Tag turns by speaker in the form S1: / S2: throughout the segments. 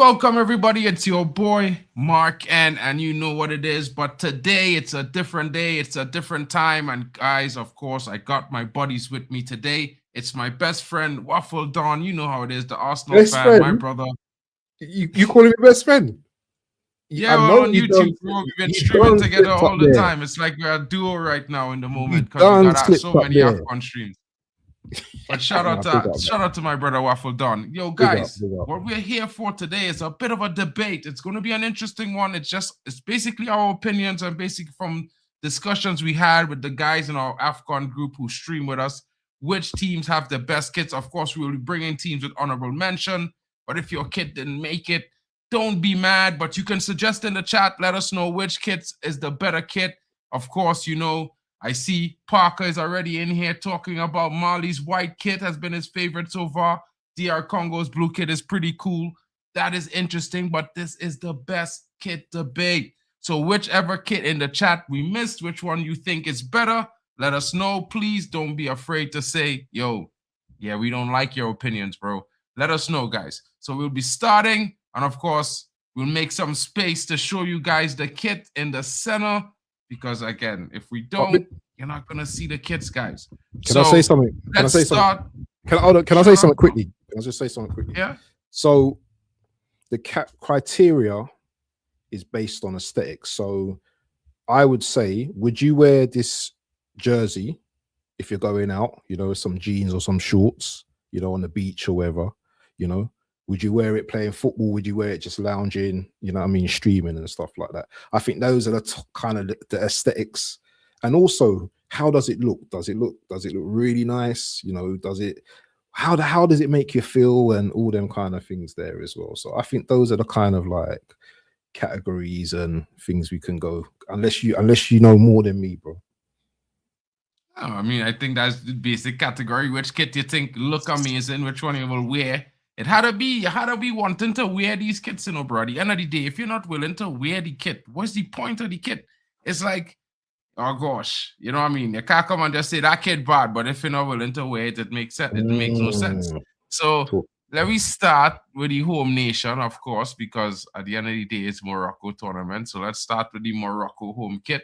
S1: Welcome everybody, it's your boy Mark and you know what it is, but today it's a different day, it's a different time, and guys, of course, I got my buddies with me today. It's my best friend Waffle Don. You know how it is, the Arsenal
S2: best
S1: fan,
S2: friend?
S1: my brother.
S2: You calling me best friend?
S1: Yeah,
S2: I
S1: well,
S2: know
S1: on
S2: you
S1: YouTube,
S2: done,
S1: bro, we've been
S2: you
S1: streaming
S2: done
S1: together
S2: slipped up
S1: all the
S2: there.
S1: time. It's like we're a duo right now in the
S2: You
S1: moment because we
S2: done
S1: got
S2: slipped
S1: so
S2: up
S1: many
S2: there.
S1: Afcon streams. But
S2: Nah,
S1: shout out to my brother Waffle Don. Yo,
S2: big
S1: guys,
S2: up.
S1: what we're here for today is a bit of a debate. It's going to be an interesting one. It's basically our opinions and basically from discussions we had with the guys in our Afcon group who stream with us, which teams have the best kits. Of course, we will be bringing teams with honorable mention. But if your kit didn't make it, don't be mad. But you can suggest in the chat. Let us know which kits is the better kit. Of course, you know, I see Parker is already in here talking about Mali's white kit has been his favorite so far. DR Congo's blue kit is pretty cool. That is interesting, but this is the best kit debate. So whichever kit in the chat we missed, which one you think is better, let us know. Please don't be afraid to say, yo, yeah, we don't like your opinions, bro. Let us know, guys. So we'll be starting, and of course, we'll make some space to show you guys the kit in the center. Because again, if we don't, you're not gonna see the kits, guys.
S2: Can I say something? Can I say something? Can I say something quickly? Can I just say something quickly?
S1: Yeah.
S2: So the criteria is based on aesthetics. So I would say, would you wear this jersey if you're going out, you know, some jeans or some shorts, you know, on the beach or wherever, you know? Would you wear it playing football? Would you wear it just lounging, you know what I mean, streaming and stuff like that? I think those are the kind of the aesthetics. And also, how does it look? Does it look really nice? You know, how does it make you feel, and all them kind of things there as well. So I think those are the kind of like categories and things we can go, unless you know more than me, bro.
S1: Oh, I mean, I think that's the basic category. Which kit you think look amazing? Which one you will wear? It had to be wanting to wear these kits, you know, bro. At the end of the day, if you're not willing to wear the kit, what's the point of the kit? It's like, oh gosh, you know what I mean? You can't come and just say that kit bad, but if you're not willing to wear it, it makes sense. It makes no sense. So let me start with the home nation, of course, because at the end of the day, it's Morocco tournament. So let's start with the Morocco home kit.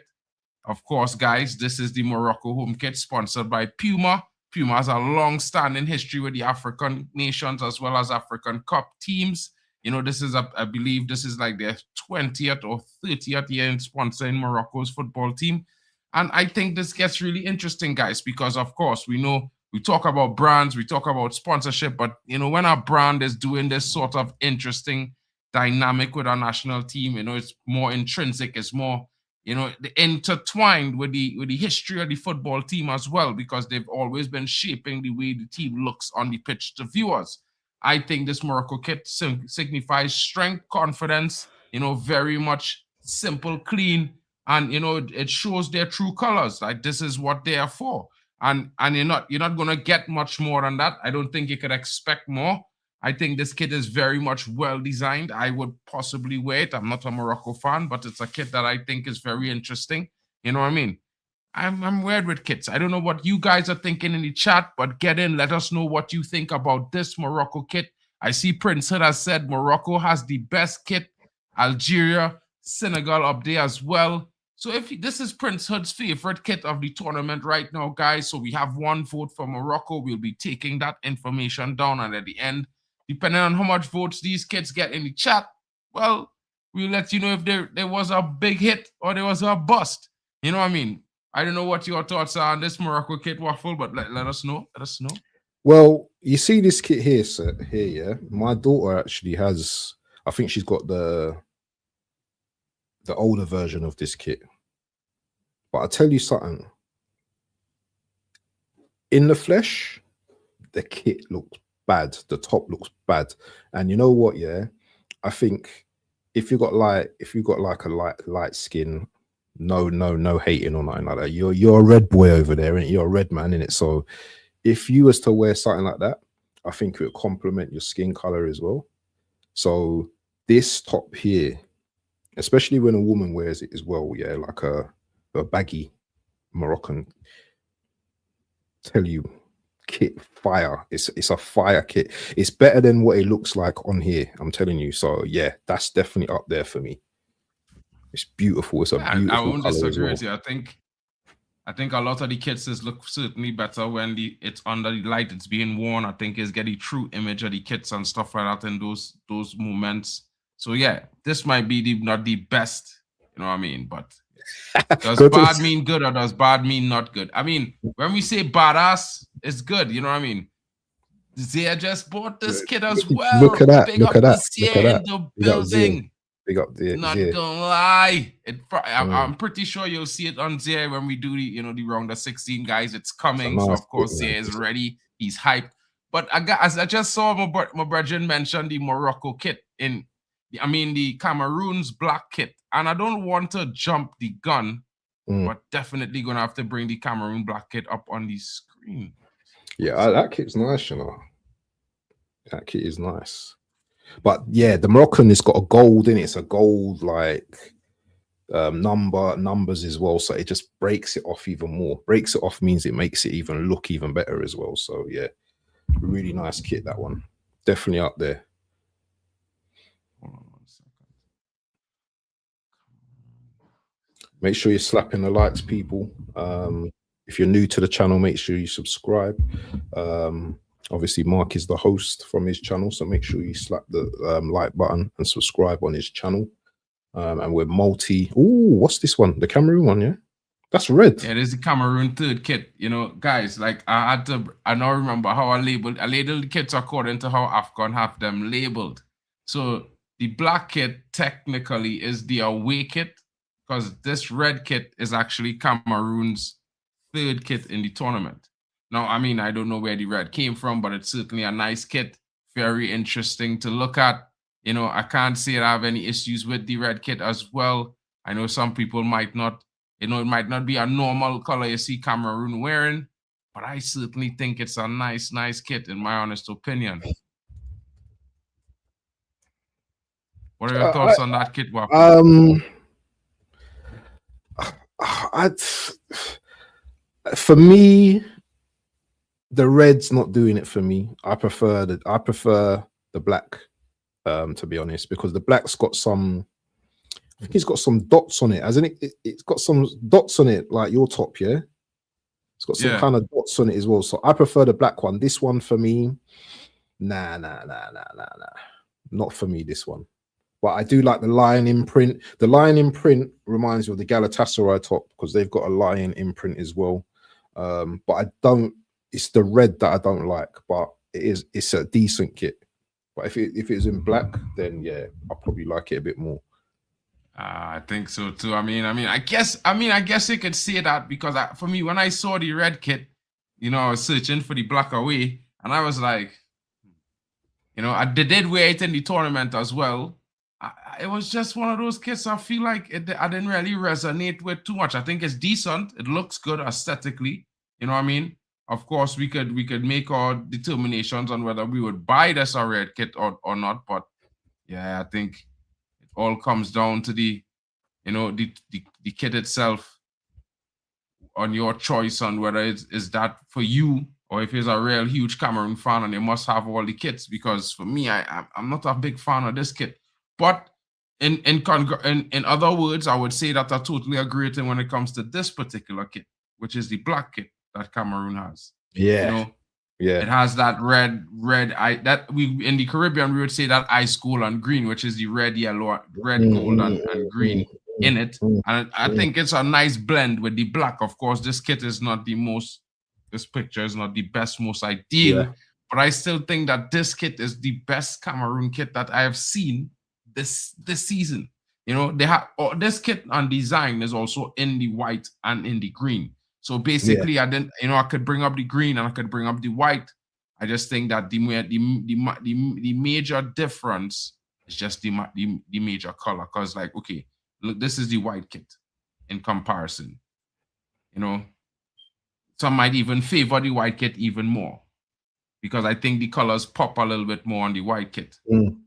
S1: Of course, guys, this is the Morocco home kit sponsored by Puma. Puma has a long-standing history with the African nations as well as African Cup teams. You know, this is, I believe this is like their 20th or 30th year in sponsoring Morocco's football team. And I think this gets really interesting, guys, because, of course, we know we talk about brands, we talk about sponsorship, but, you know, when our brand is doing this sort of interesting dynamic with our national team, you know, it's more intrinsic, it's more, you know, intertwined with the history of the football team as well, because they've always been shaping the way the team looks on the pitch to viewers. I think this Morocco kit signifies strength, confidence, you know, very much simple, clean, and you know, it shows their true colors. Like this is what they are for. And you're not gonna get much more than that. I don't think you could expect more. I think this kit is very much well designed. I would possibly wear it. I'm not a Morocco fan, but it's a kit that I think is very interesting. You know what I mean? I'm weird with kits. I don't know what you guys are thinking in the chat, but get in. Let us know what you think about this Morocco kit. I see Prince Hood has said Morocco has the best kit. Algeria, Senegal up there as well. So if this is Prince Hood's favorite kit of the tournament right now, guys, so we have one vote for Morocco. We'll be taking that information down, and at the end, depending on how much votes these kids get in the chat, well, we'll let you know if there was a big hit or there was a bust. You know what I mean? I don't know what your thoughts are on this Morocco kit, Waffle, but let us know. Let us know.
S2: Well, you see this kit here, sir, yeah? My daughter actually has, I think she's got the older version of this kit. But I'll tell you something. In the flesh, the kit looks bad. The top looks bad. And you know what, yeah? I think if you got like a light skin, no hating or nothing like that. You're a red boy over there, and you're a red man, innit? So if you was to wear something like that, I think it would complement your skin color as well. So this top here, especially when a woman wears it as well, yeah, like a baggy Moroccan, tell you, kit fire. It's a fire kit. It's better than what it looks like on here. I'm telling you. So yeah, that's definitely up there for me. It's beautiful. It's a beautiful
S1: I won't
S2: color as
S1: disagree
S2: well.
S1: with you. I think a lot of the kits look certainly better when it's under the light, it's being worn. I think it's getting true image of the kits and stuff like that in those moments. So yeah, this might be not the best, you know what I mean? But does bad mean good or does bad mean not good? I mean, when we say badass, it's good, you know what I mean? Zia just bought this kit as well.
S2: Look at that.
S1: Big
S2: Look
S1: up
S2: at that.
S1: Look at that. In the building.
S2: Big up the
S1: Not gonna lie, I'm pretty sure you'll see it on Zia when we do the round of 16 guys. It's coming, so of course Zia is ready. He's hyped. But I just saw my brethren mention the Morocco kit the Cameroon's black kit, and I don't want to jump the gun, but definitely gonna have to bring the Cameroon black kit up on the screen.
S2: Yeah, that kit's nice, you know. That kit is nice. But yeah, the Moroccan has got a gold in it. It's a gold like numbers as well. So it just breaks it off even more. Breaks it off means it makes it even look even better as well. So yeah, really nice kit, that one. Definitely up there.
S1: Hold on 1 second.
S2: Make sure you're slapping the likes, people. If you're new to the channel, make sure you subscribe. Obviously, Mark is the host from his channel, so make sure you slap the like button and subscribe on his channel. And we're multi. Ooh, what's this one? The Cameroon one, yeah? That's red.
S1: Yeah, there's the Cameroon third kit. You know, guys, like I now remember how I labeled the kits according to how Afcon have them labeled. So the black kit technically is the away kit, because this red kit is actually Cameroon's third kit in the tournament. Now, I mean, I don't know where the red came from, but it's certainly a nice kit. Very interesting to look at. You know, I can't say I have any issues with the red kit as well. I know some people might not, it might not be a normal color you see Cameroon wearing, but I certainly think it's a nice kit, in my honest opinion. What are your thoughts on that kit, Waffle?
S2: For me, the red's not doing it for me. I prefer the black, to be honest, because the black's got some, I think it's got some dots on it, hasn't it? It's got some dots on it, like your top, yeah? It's got some kind of dots on it as well. So I prefer the black one. This one for me, nah. Not for me, this one. But I do like the lion imprint. The lion imprint reminds me of the Galatasaray top, because they've got a lion imprint as well. But I don't, it's the red that I don't like, but it's a decent kit. But if it's in black, then yeah, I'll probably like it a bit more.
S1: I think so too. I guess you could say that, because for me, when I saw the red kit, you know, I was searching for the black away, and I was like, you know, I did wear it in the tournament as well. It was just one of those kits I feel like I didn't really resonate with too much. I think it's decent. It looks good aesthetically. You know what I mean? Of course, we could make our determinations on whether we would buy this a red kit or not. But yeah, I think it all comes down to the kit itself, on your choice on whether is that for you, or if it's a real huge Cameroon fan and they must have all the kits. Because for me, I'm not a big fan of this kit. But in other words, I would say that I totally agree with him when it comes to this particular kit, which is the black kit that Cameroon has.
S2: Yeah.
S1: You know,
S2: yeah.
S1: It has that red that we in the Caribbean we would say that ice gold and green, which is the red, yellow, red, gold, and green in it. And I think it's a nice blend with the black. Of course, this kit is not this picture is not the best, most ideal, but I still think that this kit is the best Cameroon kit that I have seen this season. You know, they have this kit and design is also in the white and in the green. So basically, I could bring up the green and I could bring up the white. I just think that the major difference is just the major color. Because, like, okay, look, this is the white kit in comparison. You know, some might even favor the white kit even more, because I think the colors pop a little bit more on the white kit.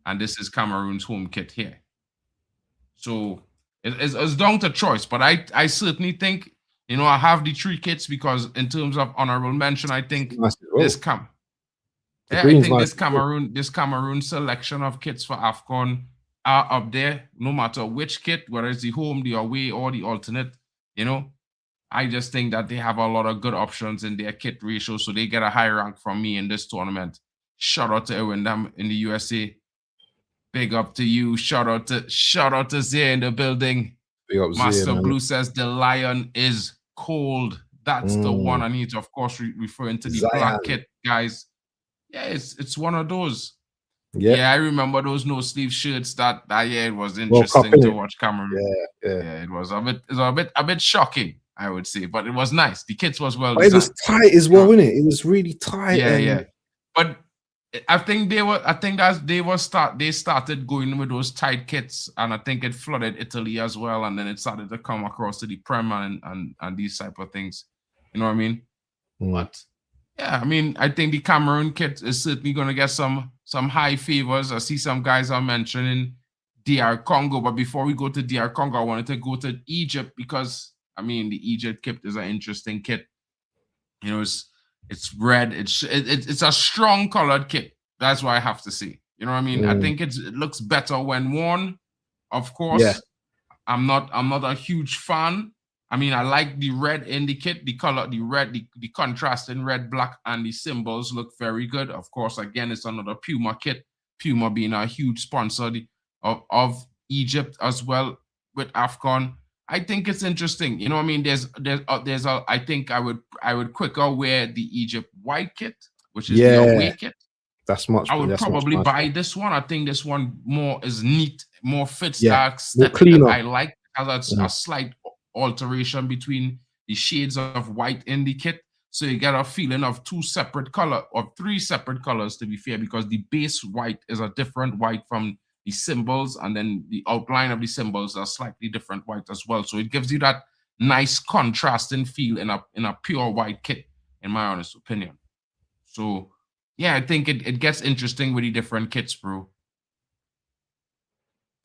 S1: And this is Cameroon's home kit here. So it's down to choice. But I certainly think, You know, I have the 3 kits because in terms of honorable mention, I think
S2: Nice as well.
S1: I
S2: green's
S1: think
S2: nice
S1: this Cameroon selection of kits for Afcon are up there, no matter which kit, whether it's the home, the away, or the alternate. You know, I just think that they have a lot of good options in their kit ratio, so they get a high rank from me in this tournament. Shout out to Erwin Dam in the USA. Big up to you. Shout out to Zia in the building.
S2: Big up
S1: Master
S2: Zia, man.
S1: Blue says the lion is cold. That's the one I need to, of course, referring to the black kit, guys. Yeah, it's one of those. Yeah, I remember those no sleeve shirts. That year it was interesting to watch Cameroon. Yeah, it was a bit shocking, I would say, but it was nice. The kits was well designed.
S2: It was tight as well, wasn't it? It was really tight.
S1: Yeah. But I think they started going with those tight kits, and I think it flooded Italy as well, and then it started to come across to the Prem and these type of things. You know what I mean? But yeah, I mean, I think the Cameroon kit is certainly going to get some high favors. I see some guys are mentioning DR Congo, but before we go to DR Congo, I wanted to go to Egypt because I mean the Egypt kit is an interesting kit. You know, it's red. It's a strong colored kit. That's what I have to say. You know what I mean? I think it looks better when worn. Of course, I'm not a huge fan. I mean, I like the red in the kit, the color, the red, the contrast in red, black, and the symbols look very good. Of course, again, it's another Puma kit. Puma being a huge sponsor of Egypt as well with Afcon. I think it's interesting. You know what I mean? I think I would quicker wear the Egypt white kit, which is the away kit.
S2: That's much.
S1: I would probably buy this one. I think this one more is neat, more fits
S2: more
S1: cleaner. I like has a slight alteration between the shades of white in the kit, so you get a feeling of 3 separate colors, to be fair, because the base white is a different white from the symbols, and then the outline of the symbols are slightly different white as well, so it gives you that nice contrasting feel in a pure white kit, in my honest opinion. So yeah, I think it gets interesting with the different kits, bro.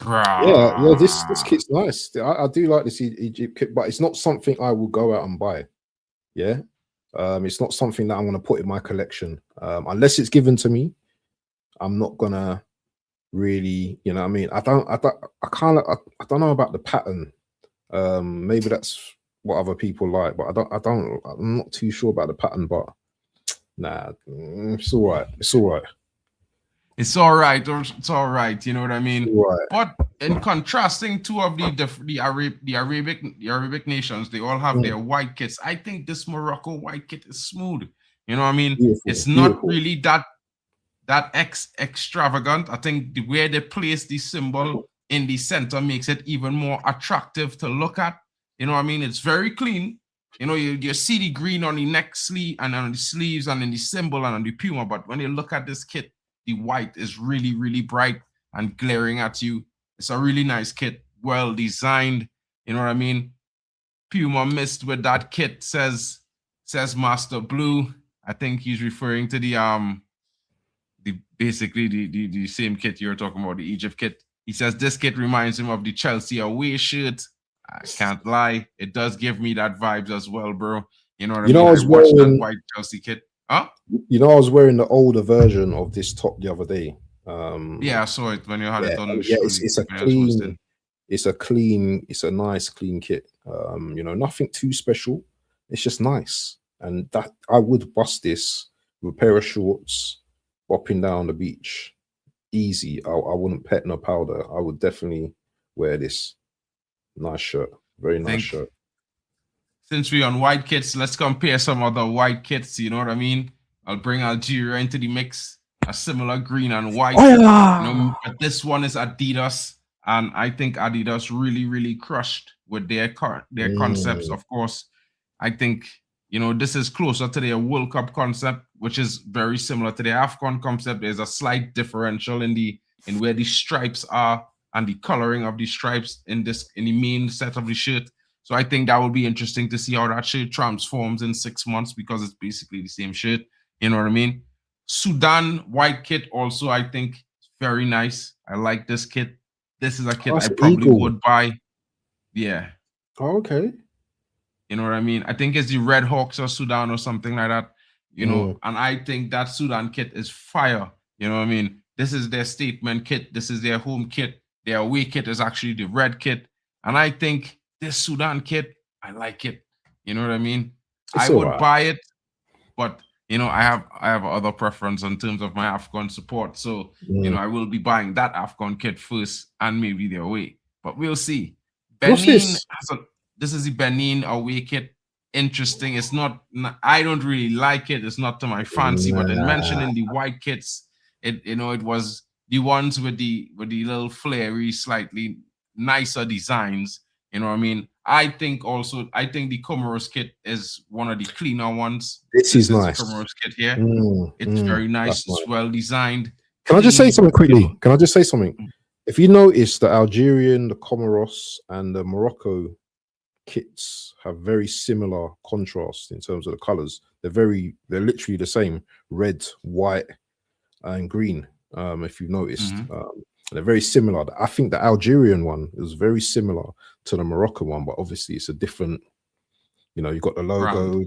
S2: Yeah, this kit's nice. I do like this Egypt kit, but it's not something I will go out and buy. Yeah, it's not something that I'm gonna put in my collection unless it's given to me. I'm not gonna really, you know what I mean? I don't know about the pattern. Maybe that's what other people like, but I'm not too sure about the pattern. But nah, it's all right. It's all right.
S1: It's all right. It's all right. You know what I mean?
S2: Right.
S1: But in contrasting two of the Arabic nations, they all have their white kits. I think this Morocco white kit is smooth. You know what I mean? It's not really that extravagant. I think the way they place the symbol in the center makes it even more attractive to look at. You know what I mean? It's very clean. You know, you see the green on the neck sleeve and on the sleeves and in the symbol and on the Puma. But when you look at this kit, the white is really, really bright and glaring at you. It's a really nice kit, well designed. You know what I mean? Puma missed with that kit, says Master Blue. I think he's referring to basically the same kit you're talking about, the Egypt kit. He says this kit reminds him of the Chelsea away shirt. I can't lie, it does give me that vibes as well, bro. You know what I mean? I watched that white Chelsea kit. Huh?
S2: You know, I was wearing the older version of this top the other day.
S1: Yeah, I saw it when you had it on.
S2: Yeah, it's a nice clean kit. You know, nothing too special. It's just nice, and that I would bust this with a pair of shorts, bopping down the beach, easy. I wouldn't pet no powder. I would definitely wear this. Nice shirt, very nice shirt.
S1: Since we're on white kits, let's compare some other white kits. You know what I mean? I'll bring Algeria into the mix. A similar green and white. You know, but this one is Adidas, and I think Adidas really, really crushed with their concepts. Of course, I think, you know, this is closer to their World Cup concept, which is very similar to the Afcon concept. There's a slight differential in where the stripes are and the coloring of the stripes in the main set of the shirt. So I think that will be interesting to see how that shirt transforms in 6 months, because it's basically the same shirt. You know what I mean? Sudan white kit also, I think, very nice. I like this kit. This is a kit I probably would buy. Yeah.
S2: Oh, okay.
S1: You know what I mean? I think it's the Red Hawks or Sudan or something like that. You know, and I think that Sudan kit is fire. You know what I mean? This is their statement kit. This is their home kit. Their away kit is actually the red kit. And I think this Sudan kit, I like it. You know what I mean? I would buy it, but you know, I have other preference in terms of my Afcon support. So, you know, I will be buying that Afcon kit first and maybe the away. But we'll see. Benin this is the Benin away kit. Interesting. It's not, I don't really like it. It's not to my fancy, but in mentioning the white kits, it was the ones with the little flary, slightly nicer designs. You know what I mean? I think the Comoros kit is one of the cleaner ones.
S2: This is nice.
S1: The Comoros kit here. It's very nice. It's well designed.
S2: Can I just say something quickly? Can I just say something? If you notice, the Algerian, the Comoros, and the Morocco kits have very similar contrast in terms of the colors. They're literally the same: red, white, and green. If you noticed, they're very similar. I think the Algerian one is very similar to the Moroccan one, but obviously it's a different, you know, you've got the logo,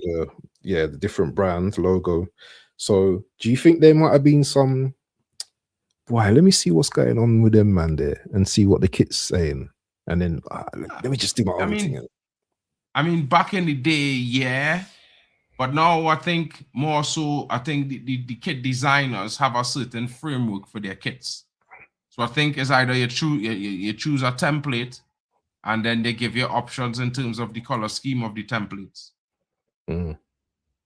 S2: the different brand logo. So do you think there might have been some, let me see what's going on with them, man, there, and see what the kit's saying. And then let me just do my own thing.
S1: I mean, back in the day, yeah. But now I think more so, I think the kit designers have a certain framework for their kits. So I think it's either you choose a template and then they give you options in terms of the color scheme of the templates. And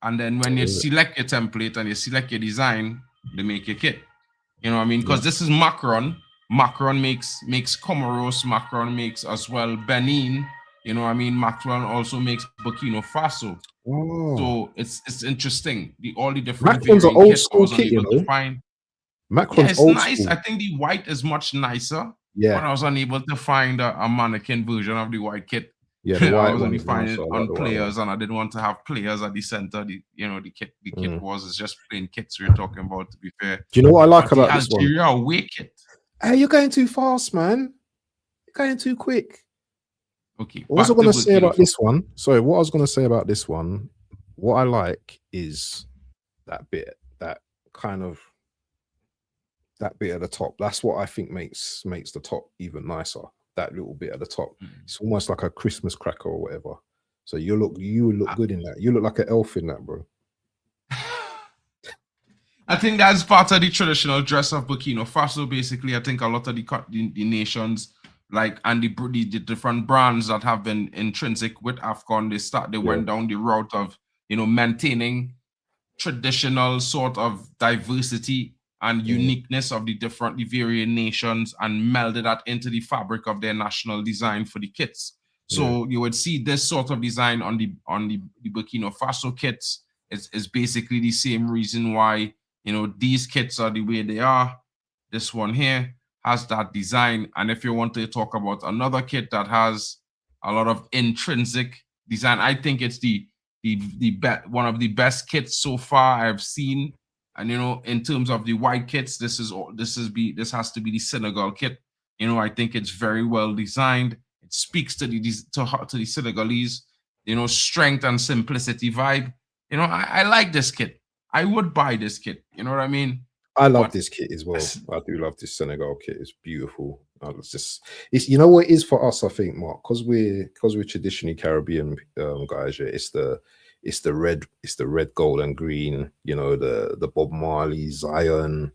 S1: then when you select your template and you select your design, they make your kit. You know what I mean? Because this is Macron. Macron makes Comoros. Macron makes as well Benin. You know what I mean? Macron also makes Burkina Faso. So it's interesting. All the different
S2: Macron's an old school kit, you know.
S1: Macron's it's old nice. School. I think the white is much nicer. Yeah. But I was unable to find a mannequin version of the white kit. Yeah, the white I was only finding it on players, and I didn't want to have players at the center. The kit was just plain kits we're talking about, to be fair.
S2: Do you know what I like about this one?
S1: Algeria away kit.
S2: Hey, you're going too fast, man. You're going too quick.
S1: Okay.
S2: What was I going to say about this one? Sorry, what I was going to say about this one, what I like is that bit, that bit at the top. That's what I think makes the top even nicer. That little bit at the top. It's almost like a Christmas cracker or whatever. So you would look good in that. You look like an elf in that, bro.
S1: I think that's part of the traditional dress of Burkina Faso. Basically, I think a lot of the nations, like, and the different brands that have been intrinsic with Afcon, they went down the route of, you know, maintaining traditional sort of diversity and uniqueness of the varying nations, and melded that into the fabric of their national design for the kits. So you would see this sort of design on the Burkina Faso kits. It's basically the same reason why, you know, these kits are the way they are. This one here has that design. And if you want to talk about another kit that has a lot of intrinsic design, I think it's one of the best kits so far I've seen. And, you know, in terms of the white kits, this has to be the Senegal kit. You know, I think it's very well designed. It speaks to the Senegalese, you know, strength and simplicity vibe. You know, I like this kit. I would buy this kit. You know what I mean?
S2: I love this kit as well. I do love this Senegal kit. It's beautiful. It's you know what it is for us, I think, Mark, because we're traditionally Caribbean guys. Yeah, it's the red, gold, and green. You know, the Bob Marley, Zion,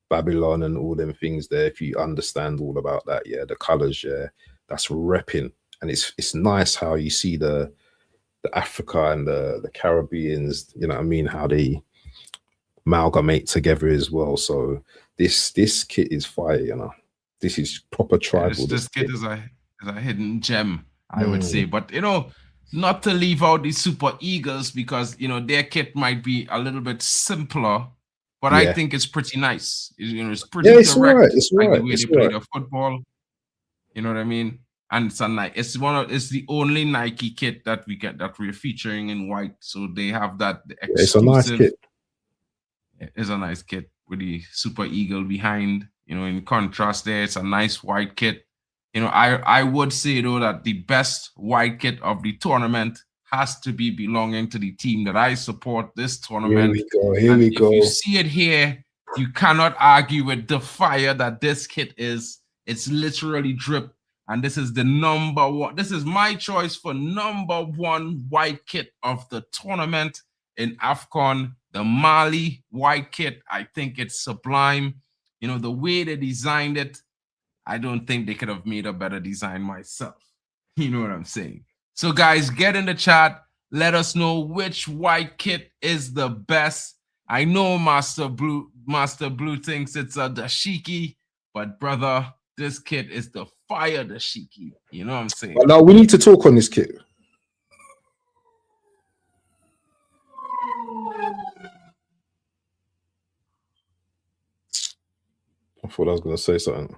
S2: Babylon, and all them things there. If you understand all about that, yeah, the colors, yeah, that's repping, and it's nice how you see the Africa and the Caribbeans. You know what I mean? How they amalgamate together as well. So this kit is fire. You know, this is proper tribal.
S1: This kit is a hidden gem, I would say. But you know, not to leave out the Super Eagles, because, you know, their kit might be a little bit simpler, but I think it's pretty nice. You know, it's pretty direct.
S2: It's right.
S1: The way they play their football. You know what I mean? And it's it's the only Nike kit that we're featuring in white. So they have that exclusive.
S2: It's a nice kit.
S1: It's a nice kit with the Super Eagle behind. You know, in contrast there, it's a nice white kit. You know, I would say, though, that the best white kit of the tournament has to be belonging to the team that I support this
S2: Here
S1: tournament.
S2: we go. Here we go.
S1: If you see it here, you cannot argue with the fire that this kit is. It's literally drip. And this is the number one. This is my choice for number one white kit of the tournament in Afcon. The Mali white kit. I think it's sublime. You know, the way they designed it, I don't think they could have made a better design myself. You know what I'm saying? So guys, get in the chat. Let us know which white kit is the best. I know Master Blue thinks it's a dashiki, but brother, this kit is the fire dashiki. You know what I'm saying?
S2: But now we need to talk on this kit. I thought I was going to say something.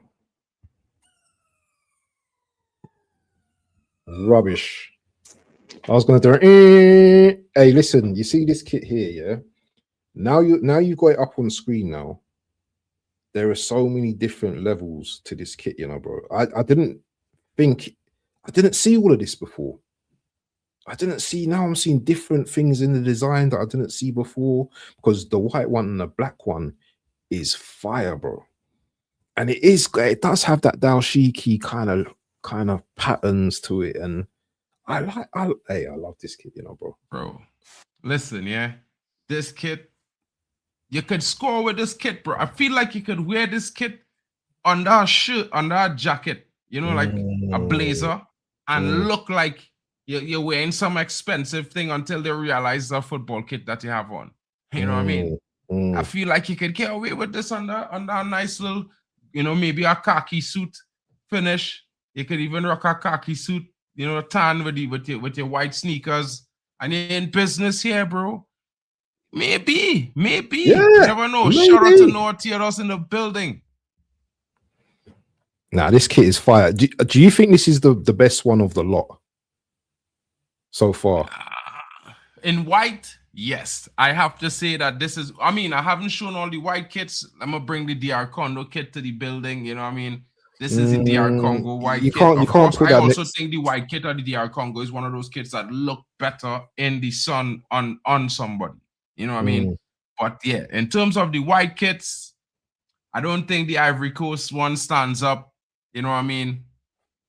S2: Rubbish. I was going to do Hey, listen, you see this kit here, yeah? Now you've got it up on screen now. There are so many different levels to this kit, you know, bro. I didn't see all of this before. Now I'm seeing different things in the design that I didn't see before, because the white one and the black one is fire, bro. And it does have that dashiki kind of patterns to it, and I love this kit, you know,
S1: bro. Listen, yeah, this kit, you could score with this kit, bro. I feel like you could wear this kit under a shirt, under a jacket, you know, like a blazer, and look like you're wearing some expensive thing until they realize the football kit that you have on. You know what I mean? I feel like you could get away with this under a nice little, you know, maybe a khaki suit finish. You could even rock a khaki suit, you know, tan with your white sneakers, and you're in business here, bro. Maybe. Yeah, you never know. Maybe. Shout out to Noah Tieros in the building.
S2: Nah, this kit is fire. Do you think this is the best one of the lot so far?
S1: In white, yes. I have to say that this is, I mean, I haven't shown all the white kits. I'm going to bring the DR Congo kit to the building, you know what I mean? This is the DR Congo white kit. I also think the white kit of the DR Congo is one of those kits that look better in the sun on somebody. You know what I mean? But yeah, in terms of the white kits, I don't think the Ivory Coast one stands up. You know what I mean?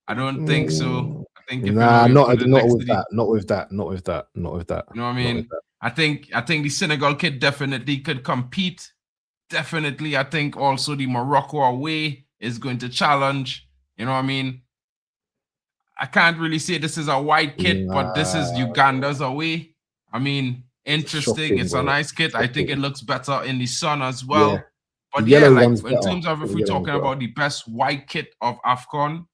S1: I don't think so. I think if
S2: not with that. You know what
S1: I mean? I think the Senegal kit definitely could compete. Definitely, I think also the Morocco away is going to challenge. You know what I mean? I can't really say this is a white kit, but this is Uganda's away. I mean, interesting. It's a nice kit. I think it looks better in the sun as well. Yeah. But yeah, like in terms of if we're talking about the best white kit of Afcon,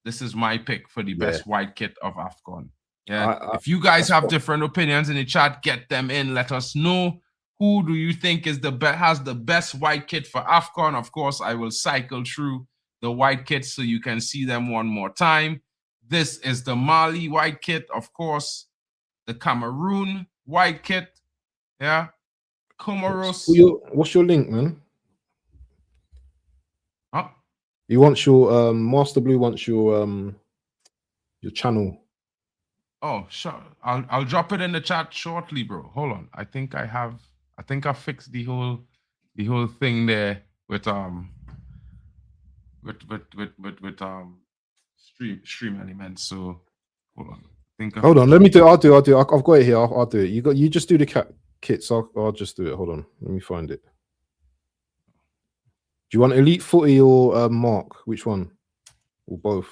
S1: this is my pick for the best white kit of Afcon. Yeah. If you guys have different opinions in the chat, get them in. Let us know. Who do you think is has the best white kit for Afcon? Of course, I will cycle through the white kits so you can see them one more time. This is the Mali white kit, of course. The Cameroon white kit. Yeah. Comoros.
S2: What's your link, man?
S1: Huh?
S2: You want your Master Blue wants your channel.
S1: Oh, sure. I'll drop it in the chat shortly, bro. Hold on. I think I fixed the whole thing there with stream elements. So hold on. Hold
S2: on. Let me do. I'll do. I've got it here. I'll do it. You just do the kits. I'll just do it. Hold on. Let me find it. Do you want Elite Footy or Mark? Which one? Or both?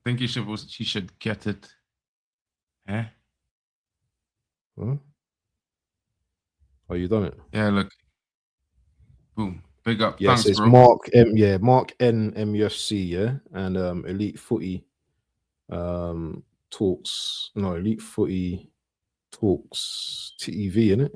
S1: I think she should get it. Eh?
S2: Huh? Oh, you done it?
S1: Yeah, look. Boom. Big up.
S2: Yes, it's bro. Mark N MUFC, yeah, and Elite Footy Talks. No, Elite Footy Talks TV, innit?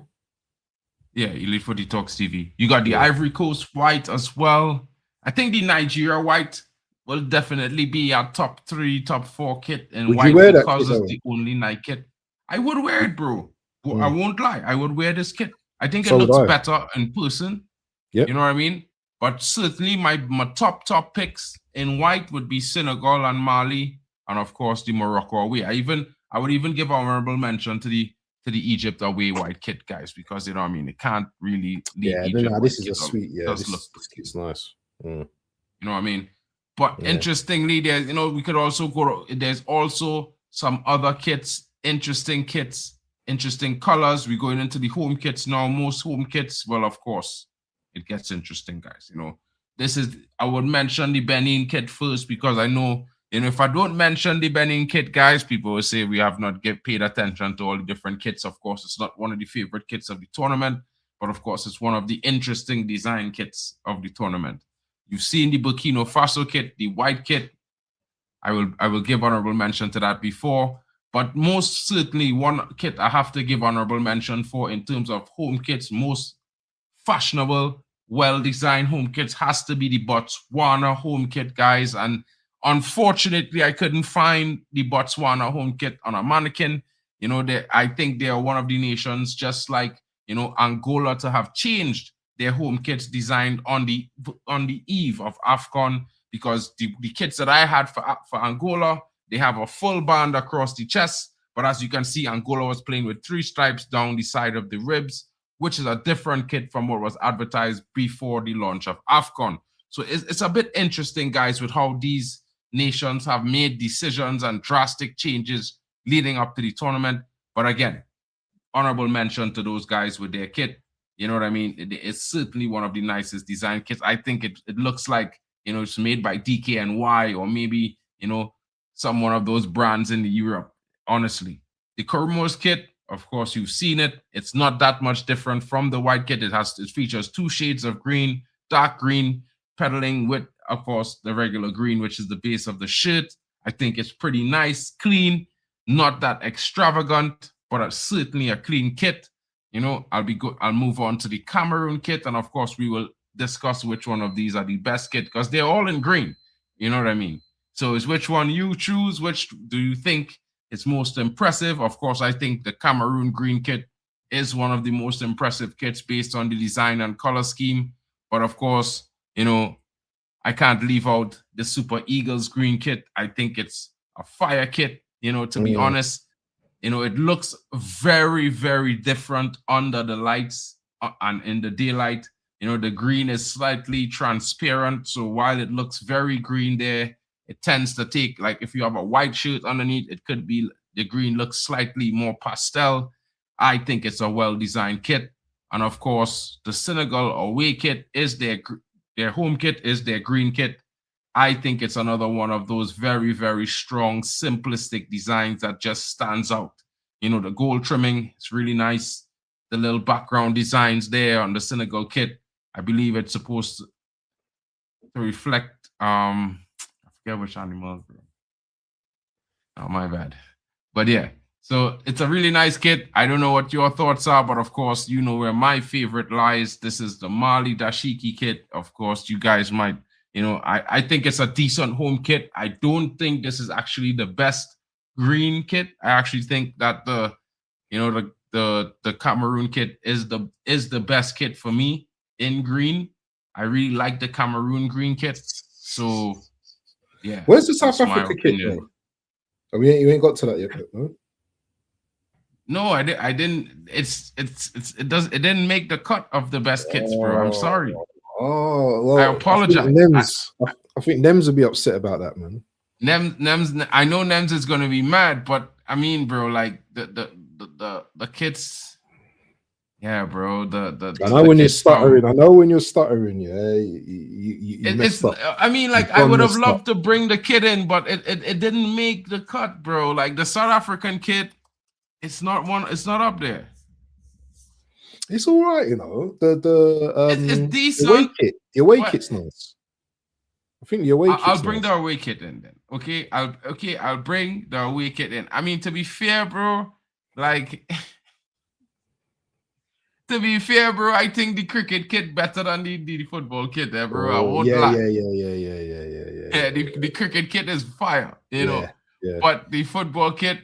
S1: Yeah, Elite Footy Talks TV. You got the Ivory Coast white as well. I think the Nigeria white will definitely be a top 3, top 4 kit in white because it's the only Nike kit. I would wear it, bro. I won't lie. I would wear this kit. I think it looks better in person. Yep. You know what I mean? But certainly my top picks in white would be Senegal and Mali. and of course the Morocco away. I would even give honorable mention to the Egypt away white kit, guys, because you know what I mean, it can't really leave Egypt.
S2: No, this is a sweet. Yeah, this kit's nice.
S1: You know what I mean? But interestingly, there's we could also go. There's also some other kits, interesting colors. We're going into the home kits now. Most home kits, well, of course, it gets interesting, guys. I would mention the Benin kit first because I know, if I don't mention the Benin kit, guys, people will say we have not paid attention to all the different kits. Of course, it's not one of the favorite kits of the tournament, but of course, it's one of the interesting design kits of the tournament. You've seen the Burkina Faso kit, the white kit. I will give honorable mention to that before. But most certainly one kit I have to give honorable mention for in terms of home kits, most fashionable, well-designed home kits has to be the Botswana home kit, guys. And unfortunately, I couldn't find the Botswana home kit on a mannequin. I think they are one of the nations, just like, Angola, to have changed their home kits designed on the eve of Afcon, because the kits that I had for Angola, they have a full band across the chest. But as you can see, Angola was playing with 3 stripes down the side of the ribs, which is a different kit from what was advertised before the launch of Afcon. So it's a bit interesting, guys, with how these nations have made decisions and drastic changes leading up to the tournament. But again, honorable mention to those guys with their kit. You know what I mean? It's certainly one of the nicest design kits. I think it looks like, it's made by DKNY or maybe, one of those brands in Europe, honestly. The Kormos kit, of course, you've seen it. It's not that much different from the white kit. It features 2 shades of green, dark green, pedaling with, of course, the regular green, which is the base of the shirt. I think it's pretty nice, clean, not that extravagant, but certainly a clean kit. I'll move on to the Cameroon kit, and of course, we will discuss which one of these are the best kit because they're all in green. You know what I mean? So it's which one you choose. Which do you think is most impressive? Of course, I think the Cameroon green kit is one of the most impressive kits based on the design and color scheme. But of course, I can't leave out the Super Eagles green kit. I think it's a fire kit, to be honest. It looks very, very different under the lights and in the daylight. The green is slightly transparent. So while it looks very green there, it tends to take, like if you have a white shirt underneath, it could be the green looks slightly more pastel. I think it's a well-designed kit. And of course, the Senegal away kit is their home kit is their green kit. I think it's another one of those very, very strong, simplistic designs that just stands out. The gold trimming, it's really nice. The little background designs there on the Senegal kit, I believe it's supposed to reflect, I forget which animals, bro. Oh, my bad. But yeah, so it's a really nice kit. I don't know what your thoughts are, but of course, you know where my favorite lies. This is the Mali Dashiki kit. Of course, you guys might, I think it's a decent home kit. I don't think this is actually the best green kit. I actually think that the Cameroon kit is the best kit for me in green. I really like the Cameroon green kit. So yeah.
S2: Where's the South Africa kit? I mean, you ain't got to that yet, no?
S1: No, I didn't. It didn't make the cut of the best kits, bro. I'm sorry.
S2: Oh, well,
S1: I apologize.
S2: I think Nems will be upset about that, man.
S1: Nems, I know Nems is gonna be mad, but I mean, bro, like the kits, yeah, bro.
S2: I know when you're stuttering. I know when you're stuttering. Yeah, you messed up.
S1: I mean, like I would have loved to bring the kit in, but it didn't make the cut, bro. Like the South African kit, it's not up there.
S2: It's all right,
S1: it's decent.
S2: The away kit's nice. I think the away kit's
S1: I'll bring the away kit in then. Okay, I'll bring the away kit in. I mean, to be fair, bro, like I think the cricket kit better than the football kit there, bro. I won't lie. Yeah, the cricket kit is fire, Yeah. But the football kit,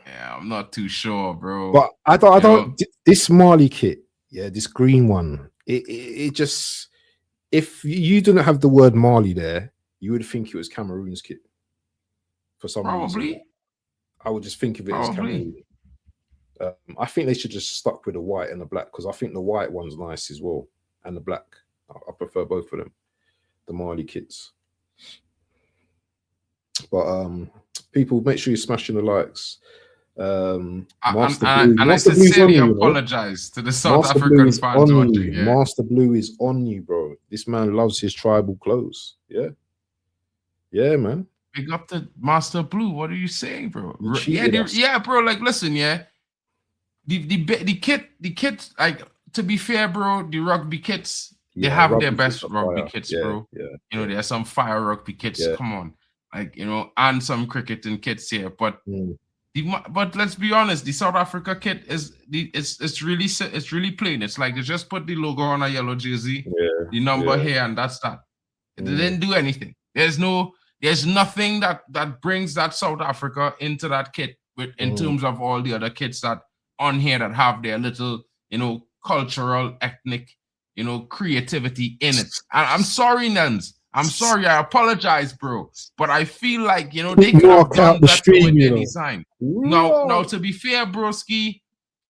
S1: yeah, I'm not too sure, bro.
S2: But I don't this Mali kit, this green one, it just, if you didn't have the word Mali there, you would think it was Cameroon's kit. for some reason. I would just think of it as Cameroon. I think they should just stuck with the white and the black, because I think the white one's nice as well, and the black. I prefer both of them, the Mali kits. But people, make sure you're smashing the likes.
S1: I sincerely apologize to the South African fans watching. Yeah.
S2: Master Blue is on you, bro. This man loves his tribal clothes. Yeah, yeah, man.
S1: Big up to Master Blue. What are you saying, bro? Yeah, bro. Like, listen, yeah. The kit. Like, to be fair, bro, the rugby kits, they have their best rugby kits, bro. Yeah, you know, there are some fire rugby kits. Yeah. Come on, like, you know, and some cricketing kits here, but. But let's be honest, the South Africa kit it's really plain. It's like they just put the logo on a yellow jersey, the number here, and that's that. They didn't do anything. There's nothing that brings that South Africa into that kit in terms of all the other kits that on here that have their little, you know, cultural, ethnic, you know, creativity in it. I'm sorry, Nens. I'm sorry, I apologize, bro. But I feel like, you know, they could have done that with their design. Now, to be fair, broski,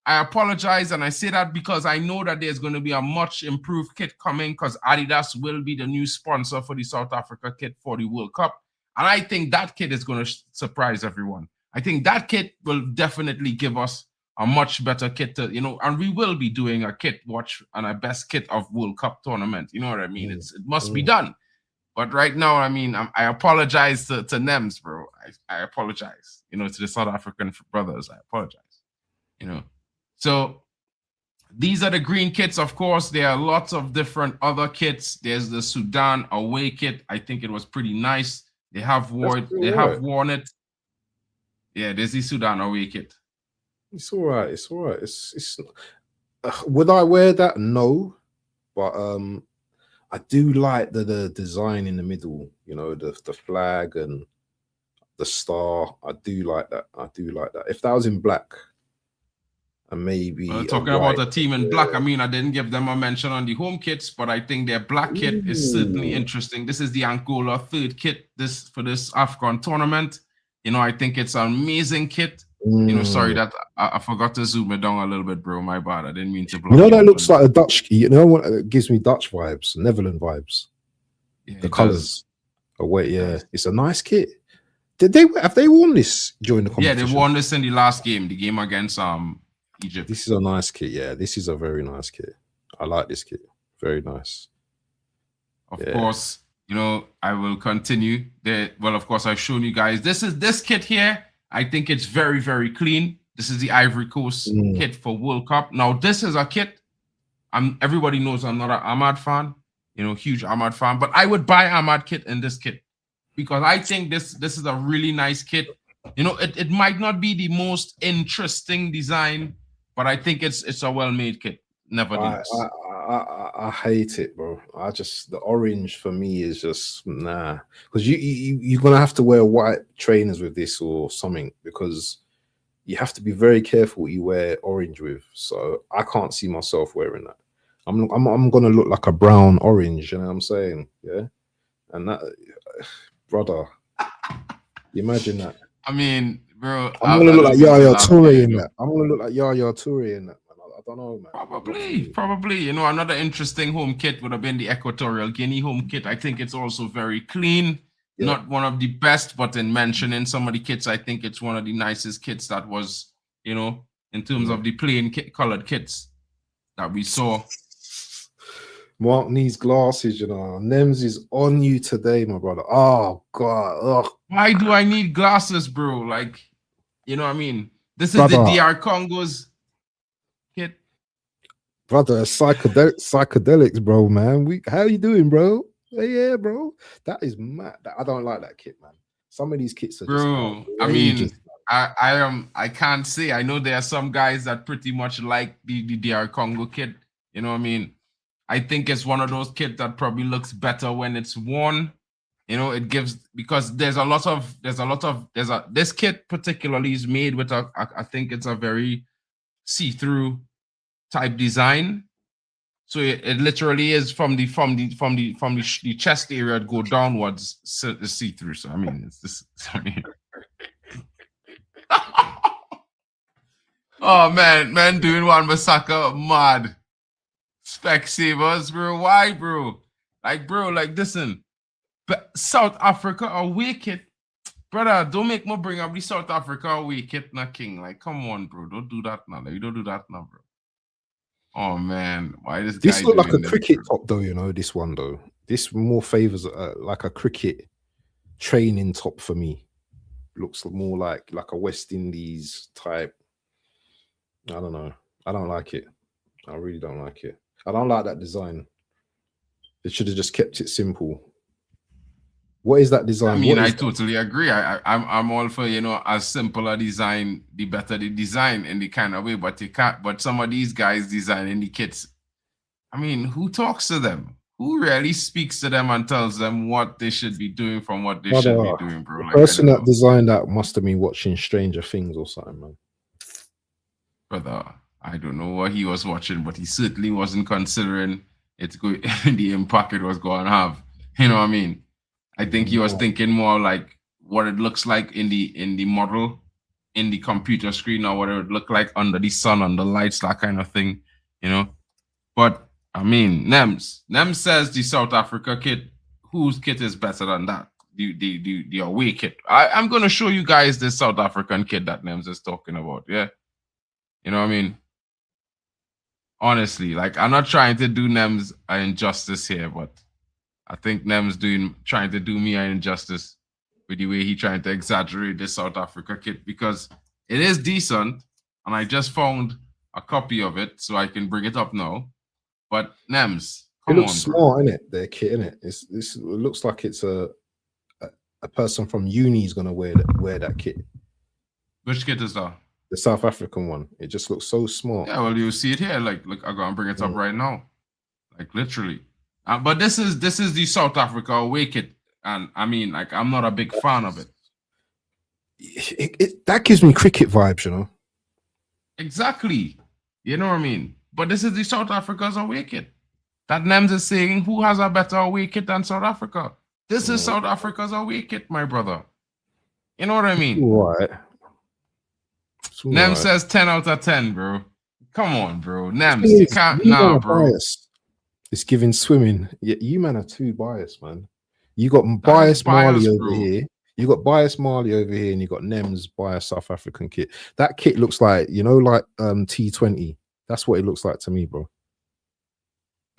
S1: I apologize, and I say that because I know that there's going to be a much improved kit coming, because Adidas will be the new sponsor for the South Africa kit for the World Cup. And I think that kit is going to surprise everyone. I think that kit will definitely give us a much better kit to, you know, and we will be doing a kit watch and a best kit of World Cup tournament. You know what I mean? It must be done. But right now, I mean, I apologize to Nems, bro. I apologize, you know, to the South African brothers. I apologize, you know. So these are the green kits. Of course, there are lots of different other kits. There's the Sudan away kit. I think it was pretty nice. They have worn it. Yeah, there's the Sudan away kit.
S2: It's all right. It's all right. It's would I wear that? No, but I do like the design in the middle, you know, the flag and the star. I do like that. I do like that. If that was in black, and maybe
S1: talking about a team in black, I mean, I didn't give them a mention on the home kits, but I think their black kit is certainly interesting. This is the Angola third kit for this Afcon tournament. You know, I think it's an amazing kit. You know, sorry that I forgot to zoom it down a little bit, bro. My bad. I didn't mean to block.
S2: You know, that looks like a Dutch. You know what? It gives me Dutch vibes, Netherlands vibes. Yeah, the colors. Oh wait, yeah, it's a nice kit. Have they worn this during the competition?
S1: Yeah, they won this in the last game, the game against Egypt.
S2: This is a nice kit. Yeah, this is a very nice kit. I like this kit. Very nice.
S1: Of course, you know, I will continue. Well, of course, I've shown you guys. This kit here. I think it's very, very clean. This is the Ivory Coast kit for World Cup. Now, this is a kit. Everybody knows I'm not an Ahmad fan, you know, huge Ahmad fan, but I would buy Ahmad kit in this kit because I think this is a really nice kit. You know, it might not be the most interesting design, but I think it's a well-made kit. Nevertheless.
S2: I hate it, bro. The orange for me is just nah. Because you're gonna have to wear white trainers with this or something, because you have to be very careful what you wear orange with. So I can't see myself wearing that. I'm gonna look like a brown orange, you know what I'm saying? Yeah. And that, brother, imagine that.
S1: I mean, bro,
S2: I'm gonna look like Yaya Toure in that. I'm gonna look like Yaya Toure in that. I don't know, man.
S1: Probably. You know, another interesting home kit would have been the Equatorial Guinea home kit. I think it's also very clean. Yeah. Not one of the best, but in mentioning some of the kits, I think it's one of the nicest kits that was, you know, in terms of the plain colored kits that we saw.
S2: Mark needs glasses, you know. Nems is on you today, my brother. Oh, God. Ugh.
S1: Why do I need glasses, bro? Like, you know what I mean? This is the DR Congo's kit.
S2: Brother, psychedelics, bro, man. How you doing, bro? Yeah, bro. That is mad. I don't like that kit, man. Some of these kits are
S1: bro. I mean, I can't say. I know there are some guys that pretty much like the DR Congo kit. You know what I mean? I think it's one of those kits that probably looks better when it's worn. You know, it gives, because this kit particularly is made with I think it's a very see-through type design. So it literally is from the chest area to go downwards see-through. So I mean, it's this. I mean, Oh man doing one Masaka mad. Specsavers, bro. Why, bro? Like, listen. But South Africa away kit. Brother, don't make me bring up the South Africa away kit, na king. Like, come on, bro. Don't do that now. Like, you don't do that now, bro. Oh man, why this guy?
S2: This look like a
S1: this,
S2: cricket
S1: bro?
S2: top, though. You know, this one though. This more favors like a cricket training top for me. Looks more like a West Indies type. I don't know. I don't like it. I really don't like it. I don't like that design. They should have just kept it simple. What is that design?
S1: I mean, I
S2: that?
S1: totally agree. I'm all for, you know, as simple a design, the better the design in the kind of way. But you can't. But some of these guys designing the kits. I mean, who talks to them? Who really speaks to them and tells them what they should be doing from what they should be doing, bro?
S2: The person that designed that must have been watching Stranger Things or something, man.
S1: Brother, I don't know what he was watching, but he certainly wasn't considering it's going the impact it was going to have. You know what I mean? I think he was thinking more like what it looks like in the model, in the computer screen, or what it would look like under the sun, under lights, that kind of thing, you know. But I mean, Nems says the South Africa kit. Whose kit is better than that? The away kit. I'm gonna show you guys this South African kit that Nems is talking about. Yeah, you know what I mean. Honestly, like, I'm not trying to do Nems an injustice here, but I think Nem's trying to do me an injustice with the way he trying to exaggerate this South Africa kit, because it is decent, and I just found a copy of it, so I can bring it up now. But Nems, come on,
S2: it looks smart, isn't it? Their kit, isn't it? It looks like it's a person from uni is gonna wear that kit.
S1: Which kit is that?
S2: The South African one. It just looks so smart.
S1: Yeah, well, you see it here. Like, look, I'm gonna bring it up right now. Like, literally. But this is the South Africa away kit, and I mean, like, I'm not a big fan of it.
S2: That gives me cricket vibes, you know.
S1: Exactly. You know what I mean? But this is the South Africa's away kit. That Nems is saying, who has a better away kit than South Africa? This is South Africa's away kit, my brother. You know what I mean?
S2: Right.
S1: Nems says 10 out of 10, bro. Come on, bro. Nems, you can't. Nah, bro.
S2: Biased. It's giving swimming. Yeah, you man are too biased, man. You got biased Marley over here. You got biased Marley over here, and you got Nems biased South African kit. That kit looks like, you know, like T20. That's what it looks like to me, bro.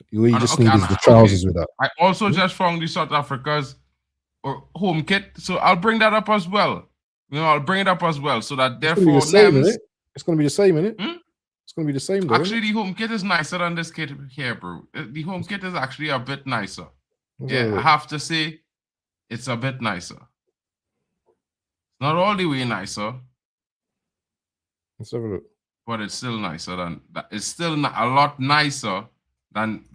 S2: You just need the trousers with that.
S1: I also just found the South Africa's home kit, so I'll bring that up as well. You know, I'll bring it up as well, so that therefore
S2: it's going to be the same, innit? It's going to be the same, though.
S1: Actually, the home kit is nicer than this kit here, bro. The home kit is actually a bit nicer. Yeah, I have to say, it's a bit nicer. Not all the way nicer.
S2: Let's have a look.
S1: But it's still nicer than that. It's still a lot nicer than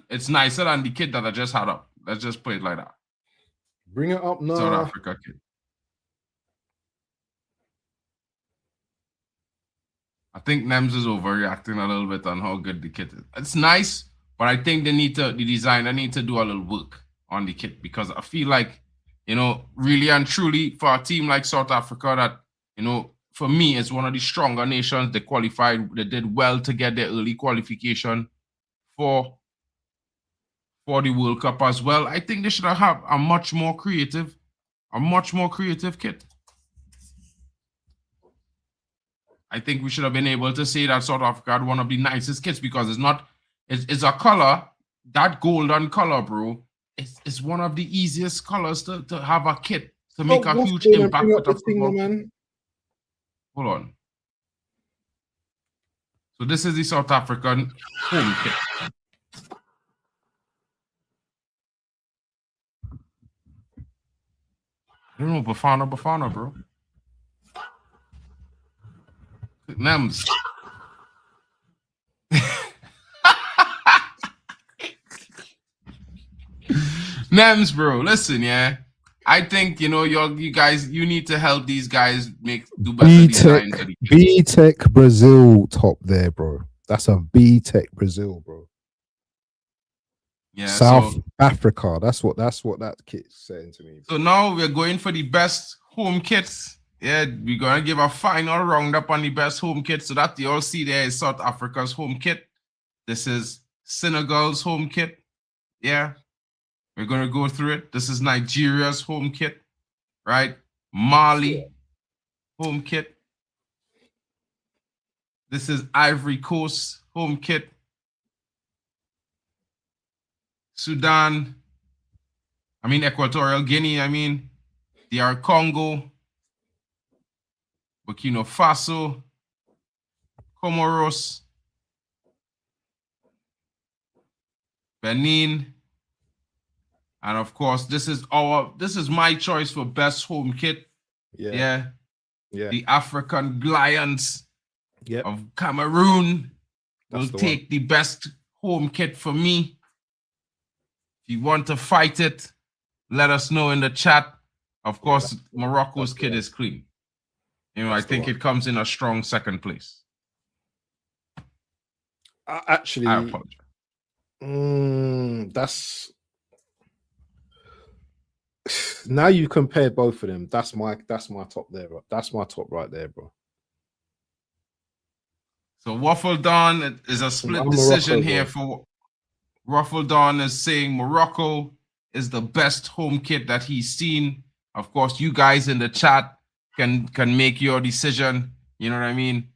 S1: it's nicer than the kit that I just had up. Let's just put it like that.
S2: Bring it up now.
S1: South Africa kit. I think Nems is overreacting a little bit on how good the kit is. It's nice, but I think the designer need to do a little work on the kit, because I feel like, you know, really and truly, for a team like South Africa that, you know, for me, it's one of the stronger nations. They qualified, they did well to get their early qualification for the World Cup as well. I think they should have a much more creative kit. I think we should have been able to say that South Africa had one of the nicest kits, because it's a color, that golden color, bro. It's one of the easiest colors to have a kit to make a huge impact with a football. Man. Hold on. So this is the South African home kit. I don't know, Bafana, bro. Nems. Nems, bro, listen, yeah. I think, you know, you guys, you need to help these guys do better designs.
S2: B-Tech Brazil top there, bro. That's a B-Tech Brazil, bro.
S1: Yeah,
S2: South Africa. That's what that kit's saying to me.
S1: So now we're going for the best home kits Yeah, we're gonna give a final roundup on the best home kit. So that you all see there is South Africa's home kit. This is Senegal's home kit. Yeah, we're gonna go through it. This is Nigeria's home kit, right? Mali home kit. This is Ivory Coast home kit. Sudan. Equatorial Guinea. DR Congo. Burkina Faso, Comoros, Benin, and of course, this is my choice for best home kit. Yeah. The African Lions of Cameroon will take the best home kit for me. If you want to fight it, let us know in the chat. Of course, Morocco's kit is clean. I think it comes in a strong second place.
S2: Actually,
S1: I apologize.
S2: That's now you compare both of them. That's my top there, bro. That's my top right there, bro.
S1: So Waffle Don is a split decision here for Waffle Don is saying Morocco is the best home kit that he's seen. Of course, you guys in the chat can make your decision. You know what I mean?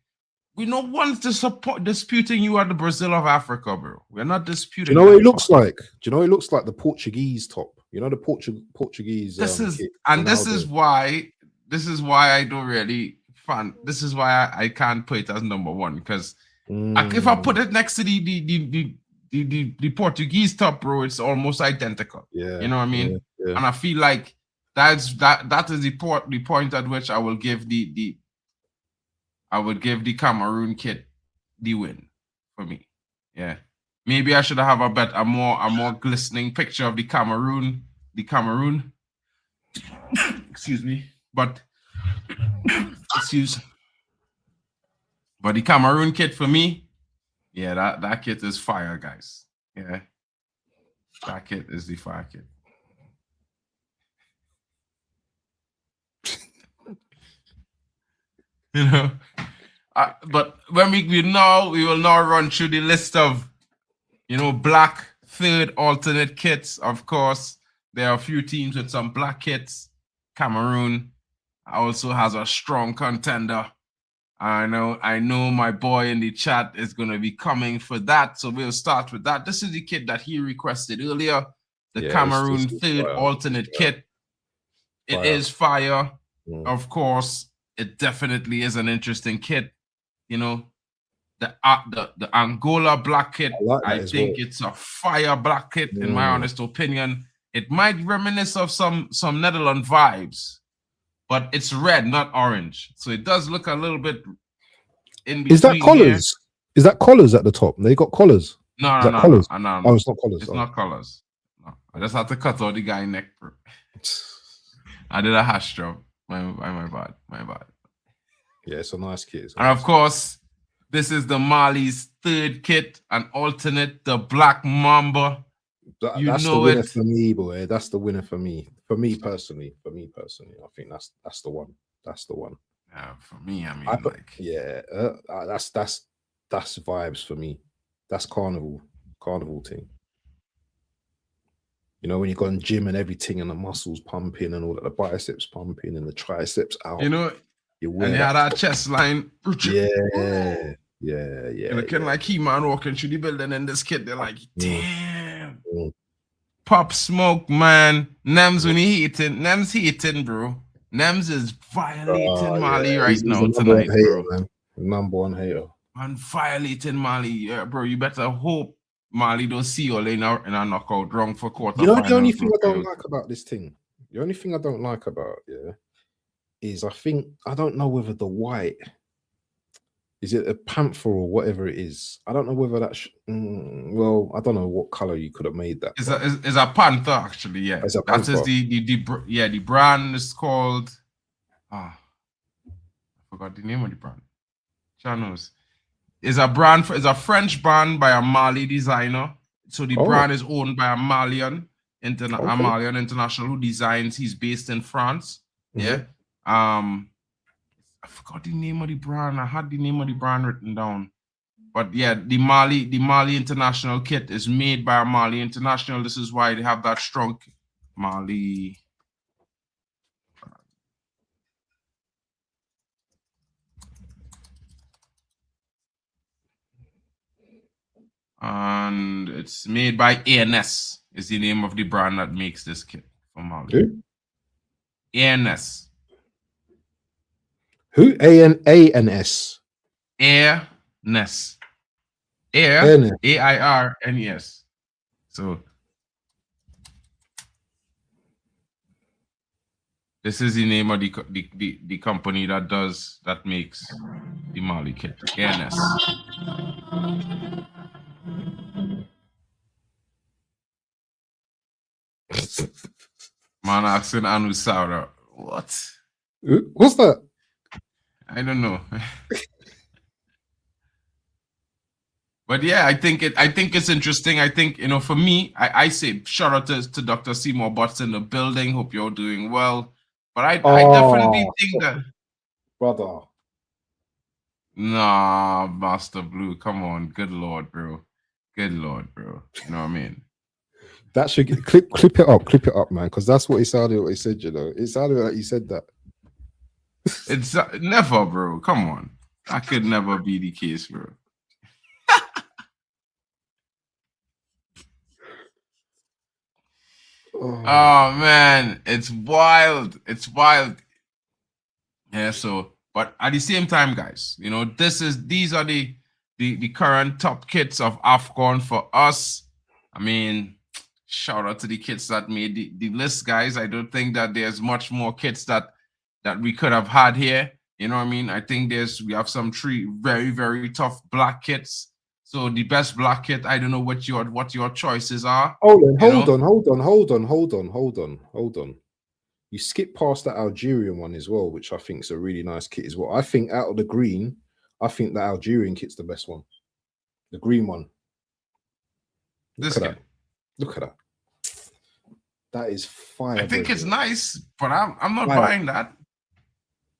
S1: We no one's disputing you are the Brazil of Africa, bro. We're not disputing.
S2: Do you know what it looks like? Do you know it looks like the Portuguese top? You know the Portuguese.
S1: This is why I don't really fan. This is why I can't put it as number one, because if I put it next to the Portuguese top, bro, it's almost identical. Yeah, you know what I mean? Yeah. And I feel like that is the point at which I will give the Cameroon kit the win for me. Yeah, maybe I should have a more glistening picture of the Cameroon. Excuse me, but the Cameroon kit for me, yeah, that kit is fire, guys. Yeah, that kit is the fire kit. You know, but when we will now run through the list of, black third alternate kits. Of course, there are a few teams with some black kits. Cameroon also has a strong contender. I know my boy in the chat is going to be coming for that, so we'll start with that. This is the kit that he requested earlier, the Cameroon third alternate kit. It is fire, of course. It definitely is an interesting kit. The Angola black kit, I think it's a fire black kit, in my honest opinion. It might reminisce of some Netherlands vibes, but it's red, not orange. So it does look a little bit in between.
S2: Is that collars? Is that collars at the top? They got collars.
S1: No.
S2: Oh, it's not collars.
S1: It's not collars. No. I just had to cut out the guy's neck, bro. I did a hash job. My bad.
S2: Yeah, it's a nice kit.
S1: And of course, this is the Mali's third kit, an alternate, the Black Mamba.
S2: That's the winner for me, boy. That's the winner for me. For me personally, I think that's the one. That's the one.
S1: Yeah, for me,
S2: that's vibes for me. That's carnival thing. When you go in gym and everything, and the muscles pumping and all that, the biceps pumping and the triceps out.
S1: And you had that chest line.
S2: Yeah.
S1: Looking like He-Man walking through the building in this kid. They're like, damn. Pop Smoke, man. Nems when he hating. Nems hating, bro. Nems is violating Mali right now tonight, bro.
S2: Man. Number one hater.
S1: Man, violating Mali. Yeah, bro, you better hope Mali don't see you in a knockout wrong for quarter.
S2: The only thing I don't like about this thing, is I don't know whether the white, is it a panther or whatever it is? I don't know whether that's, well, I don't know what color you could have made that.
S1: It's a panther, actually, yeah. That is the brand is called, I forgot the name of the brand. Channels. It's a French brand by a Mali designer. So the brand is owned by a Malian international who designs. He's based in France. Yeah. I forgot the name of the brand. I had the name of the brand written down. But yeah, the Mali International kit is made by Mali International. This is why they have that strong Mali. And it's made by ANS, is the name of the brand that makes this kit for Mali.
S2: Who?
S1: ANS.
S2: Who? ANS.
S1: AirNess. Air,
S2: AirNess.
S1: AIRNES. So this is the name of the company that makes the Mali kit. AirNess. Man asking Anu Saura. What?
S2: What's that?
S1: I don't know. But yeah, I think it's interesting. I think, you know, for me, I say shout out to Dr. Seymour Butts in the building. Hope you're doing well. But I definitely think that,
S2: brother.
S1: Nah, Master Blue, come on. Good Lord, bro. Good Lord, bro. You know what I mean?
S2: That should get, clip it up, man, because that's what it sounded like he said, you know. It sounded like he said that.
S1: It's never, bro. Come on. That could never be the case, bro. Oh man, it's wild. It's wild. Yeah, so but at the same time, guys, you know, these are the current top kits of Afcon for us. I mean, shout out to the kits that made the list, guys. I don't think that there's much more kits that we could have had here. You know what I mean? I think we have some three very, very tough black kits. So the best black kit, I don't know what your choices are.
S2: Hold on. You skip past that Algerian one as well, which I think is a really nice kit as well. I think out of the green, I think the Algerian kit's the best one. The green one. Look at that. That is fire.
S1: I think it's nice, but I'm not buying that.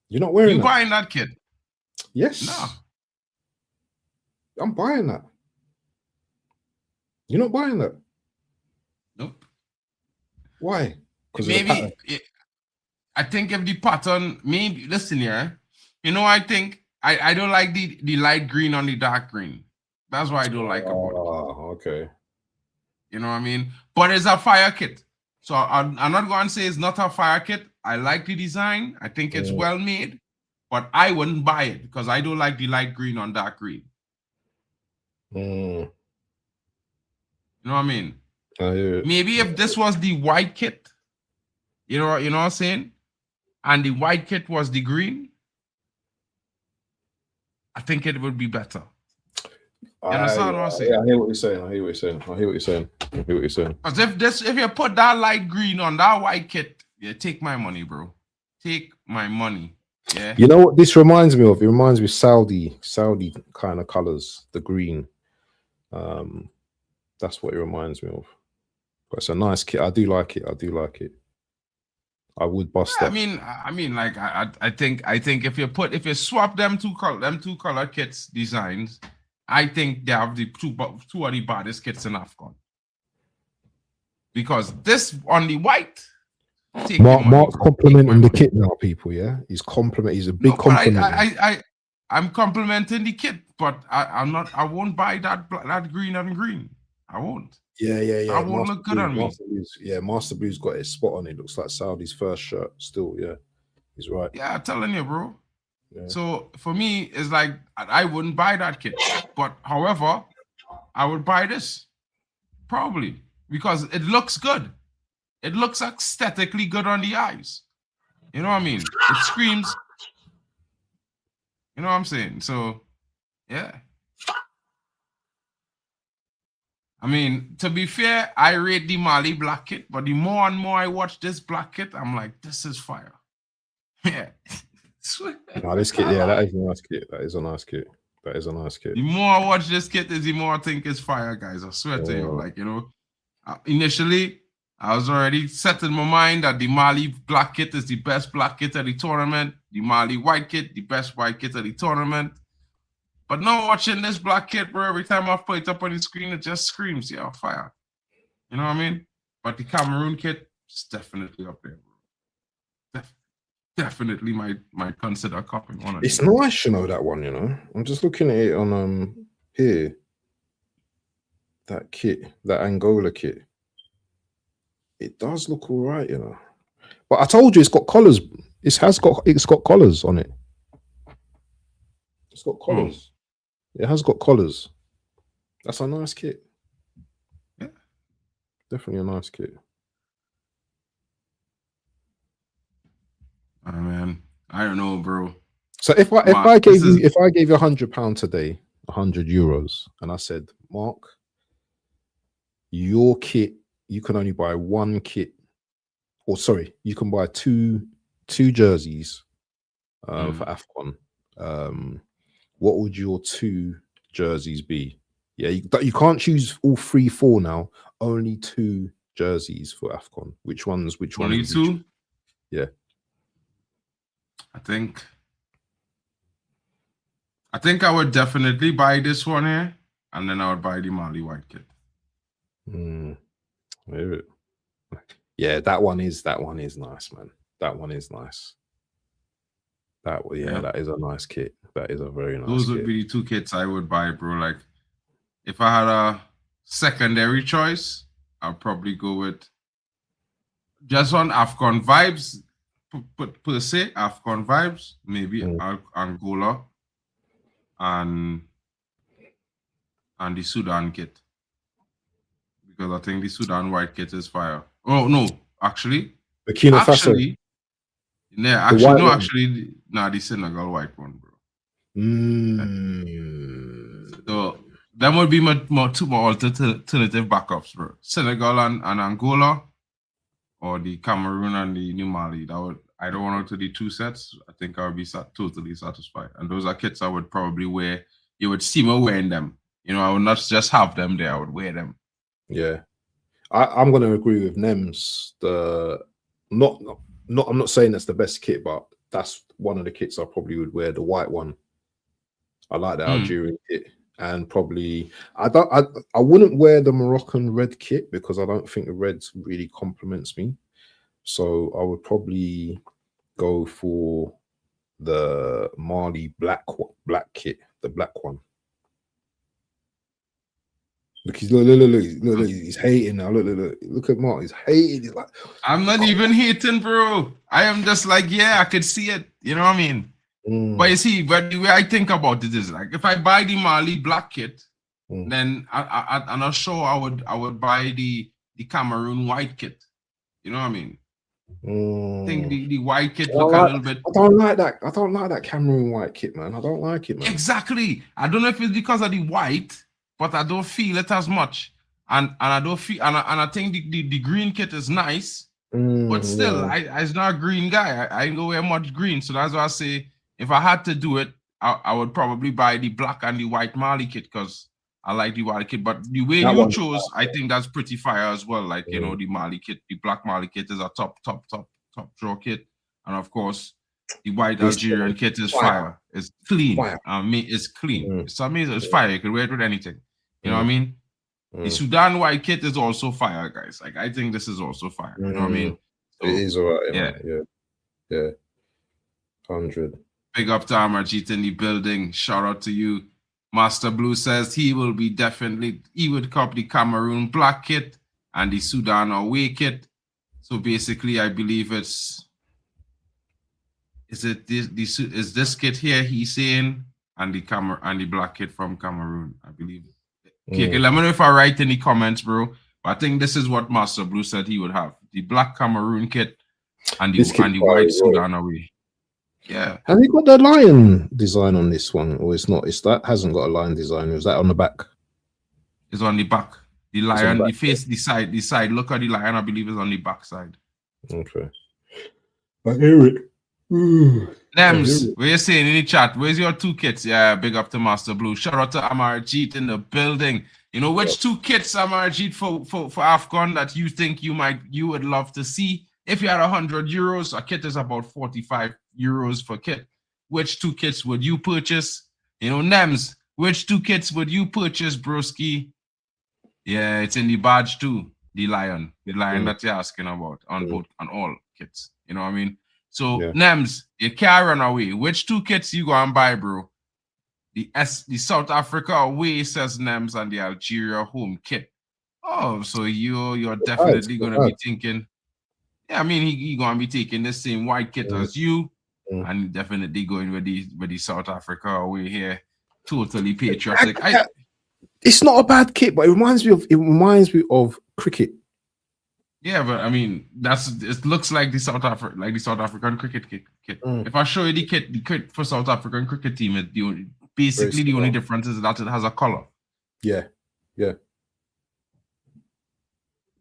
S2: You're not wearing
S1: You buying that kit?
S2: Yes.
S1: No.
S2: I'm buying that. You're not buying that?
S1: Nope.
S2: Why?
S1: Maybe I think if the pattern, maybe listen here. You know, I think I don't like the light green on the dark green. That's why I don't like about it.
S2: Oh, okay.
S1: You know what I mean? But it's a fire kit. So I'm not going to say it's not a fire kit. I like the design. I think it's well made. But I wouldn't buy it because I don't like the light green on dark green. You know what I mean? Maybe if this was the white kit, you know what I'm saying? And the white kit was the green, I think it would be better. You understand what I'm saying?
S2: Yeah, I hear what you're saying.
S1: Because if you put that light green on that white kit, yeah, take my money, bro. Take my money. Yeah.
S2: You know what this reminds me of? It reminds me of Saudi kind of colors, the green. That's what it reminds me of. But it's a nice kit. I do like it. I would bust that.
S1: I mean, like I think if you swap them two color kits designs, I think they have the two of the baddest kits in Afcon. Because this on the white.
S2: Mark's complimenting the kit now, people. Yeah, he's a big compliment.
S1: I'm complimenting the kit, but I won't buy that green and green. I won't.
S2: Yeah.
S1: I won't look good on me.
S2: Master Blue's got his spot on it. Looks like Saudi's first shirt still. Yeah, he's right.
S1: Yeah, I'm telling you, bro.
S2: Yeah.
S1: So for me, it's like I wouldn't buy that kit. But however, I would buy this. Probably. Because it looks good. It looks aesthetically good on the eyes. You know what I mean? It screams. You know what I'm saying? So, yeah. I mean, to be fair, I rate the Mali black kit, but the more and more I watch this black kit, I'm like, this is fire. Yeah.
S2: No, this kit, yeah, that is a nice kit. That is a nice kit.
S1: The more I watch this kit, the more I think it's fire, guys. I swear to you. Like, you know, initially, I was already set in my mind that the Mali black kit is the best black kit of the tournament. The Mali white kit, the best white kit of the tournament. But now watching this black kit, bro, every time I put it up on the screen, it just screams, yeah, fire. You know what I mean? But the Cameroon kit is definitely up there, bro. Definitely might consider copying one of these.
S2: It's nice, you know, that one, you know. I'm just looking at it on here. That kit, that Angola kit. It does look all right, you know. But I told you it's got collars. It's got collars on it. It's got collars. It has got collars. That's a nice kit.
S1: Yeah.
S2: Definitely a nice kit.
S1: Oh man, I don't know, bro.
S2: So if I gave you £100 today, €100, and I said, Mark, your kit, you can only buy one kit, or sorry, you can buy two jerseys for Afcon. What would your 2 jerseys be? Yeah, you can't choose all 3, 4 now. Only 2 jerseys for Afcon. Which ones?
S1: Only 2?
S2: Yeah.
S1: I think I would definitely buy this one here, and then I would buy the Mali white kit.
S2: Yeah, that one is nice, man. That one is nice. That is a nice kit. That is a very nice.
S1: Those would be the 2 kits I would buy, bro. Like, if I had a secondary choice, I'd probably go with just on Afcon vibes. Per se, Afcon vibes, maybe Angola and the Sudan kit, because I think the Sudan white kit is fire. Oh no, actually,
S2: Burkina Faso.
S1: Yeah, actually, the Senegal white one, bro. So that would be my 2 more alternative backups, bro. Senegal and Angola, or the Cameroon and the New Mali. That would either one of the 2 sets. I think I would be totally satisfied. And those are kits I would probably wear. You would see me wearing them. You know, I would not just have them there. I would wear them.
S2: Yeah, I'm going to agree with Nems. I'm not saying that's the best kit, but that's one of the kits I probably would wear. The white one. I like the Algerian kit. And probably I wouldn't wear the Moroccan red kit because I don't think the red really complements me. So I would probably go for the Mali black kit, the black one. Look, he's hating now. Look at Mark. He's hating. He's like,
S1: I'm not even hating, bro. I am just like, yeah, I could see it. You know what I mean? But you see, but the way I think about it is like, if I buy the Mali black kit, then I'm not sure I would buy the Cameroon white kit. You know what I mean? I think the white kit look a little bit.
S2: I don't like that. I don't like that Cameroon white kit, man. I don't like it, man.
S1: Exactly. I don't know if it's because of the white, but I don't feel it as much. And I don't feel, and I think the green kit is nice, but still, I'm not a green guy. I ain't gonna wear much green, so that's why I say, if I had to do it, I would probably buy the black and the white Mali kit because I like the white kit. But the way you chose, I think that's pretty fire as well. Like, you know, the Mali kit, the black Mali kit is a top draw kit. And of course, the white Algerian kit is fire. It's clean. It's clean. It's amazing. It's fire. You can wear it with anything. You know what I mean? The Sudan white kit is also fire, guys. Like, I think this is also fire. You know what I mean? So,
S2: it is all right.
S1: Yeah.
S2: 100.
S1: Big up to Amarjeet in the building. Shout out to you. Master Blue says he would cop the Cameroon black kit and the Sudan away kit. So basically, I believe is this kit here he's saying, and the black kit from Cameroon, I believe. Okay, let me know if I write in the comments, bro. But I think this is what Master Blue said he would have: the black Cameroon kit and the white Sudan away. Yeah.
S2: Have you got the lion design on this one, or it's not? That hasn't got a lion design. Is that on the back?
S1: It's on the back. The lion, the face, the side. Look at the lion. I believe is on the back side.
S2: Okay. I hear it.
S1: Nems, what you saying in the chat? Where's your 2 kits? Yeah, big up to Master Blue. Shout out to Amarjeet in the building. You know, which two kits, Amarjit, for Afcon that you think you would love to see? If you had €100, a kit is about €45 for kit. Which two kits would you purchase? You know, Nems, which two kits would you purchase, broski? Yeah, it's in the badge too. The lion that you're asking about on all kits. You know what I mean? So Nems, you can't run away. Which two kits you go and buy, bro? The South Africa away, says Nems, and the Algeria home kit. Oh, so you're definitely gonna be thinking. Yeah, I mean he gonna be taking the same white kit as you, and definitely going with the South Africa away here. Totally patriotic.
S2: It's not a bad kit, but it reminds me of cricket.
S1: Yeah, but I mean it looks like the South African cricket kit. If I show you the kit for South African cricket team, basically the only difference is that it has a color.
S2: Yeah.
S1: You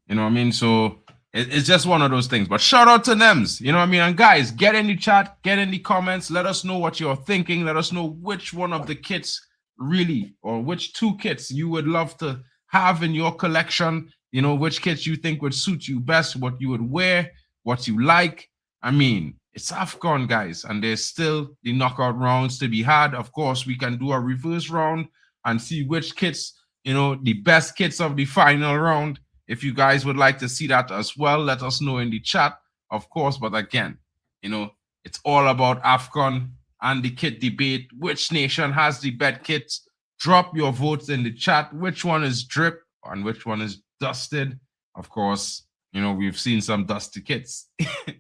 S1: know what I mean? So it's just one of those things. But shout out to Nems. You know what I mean? And guys, get in the chat, get in the comments. Let us know what you're thinking. Let us know which one of the kits really, or which two kits you would love to have in your collection. You know, which kits you think would suit you best, what you would wear, what you like. I mean, it's Afcon, guys, and there's still the knockout rounds to be had. Of course, we can do a reverse round and see which kits, you know, the best kits of the final round. If you guys would like to see that as well, let us know in the chat, of course. But again, you know, it's all about Afcon and the kit debate. Which nation has the best kits? Drop your votes in the chat. Which one is drip and which one is dusted? Of course, you know, we've seen some dusty kits.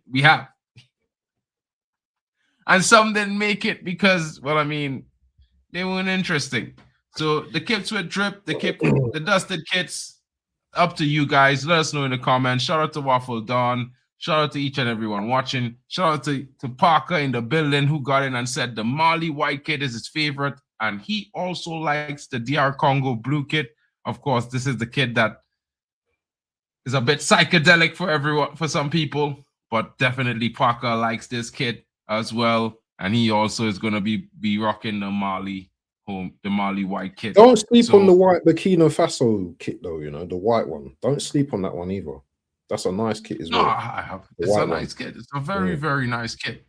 S1: We have. And some didn't make it because, well, I mean, they weren't interesting. So the kits with drip, the dusted kits, up to you guys. Let us know in the comments. Shout out to Waffle Don. Shout out to each and everyone watching. Shout out to Parker in the building who got in and said the Mali white kit is his favorite. And he also likes the DR Congo blue kit. Of course, this is the kit that is a bit psychedelic for everyone, for some people. But definitely Parker likes this kit as well. And he also is going to be rocking the Mali white kit.
S2: Don't sleep on the white Burkina Faso kit though, you know, the white one. Don't sleep on that one either. That's a nice kit as well.
S1: No, it's a nice kit. It's a very, very nice kit.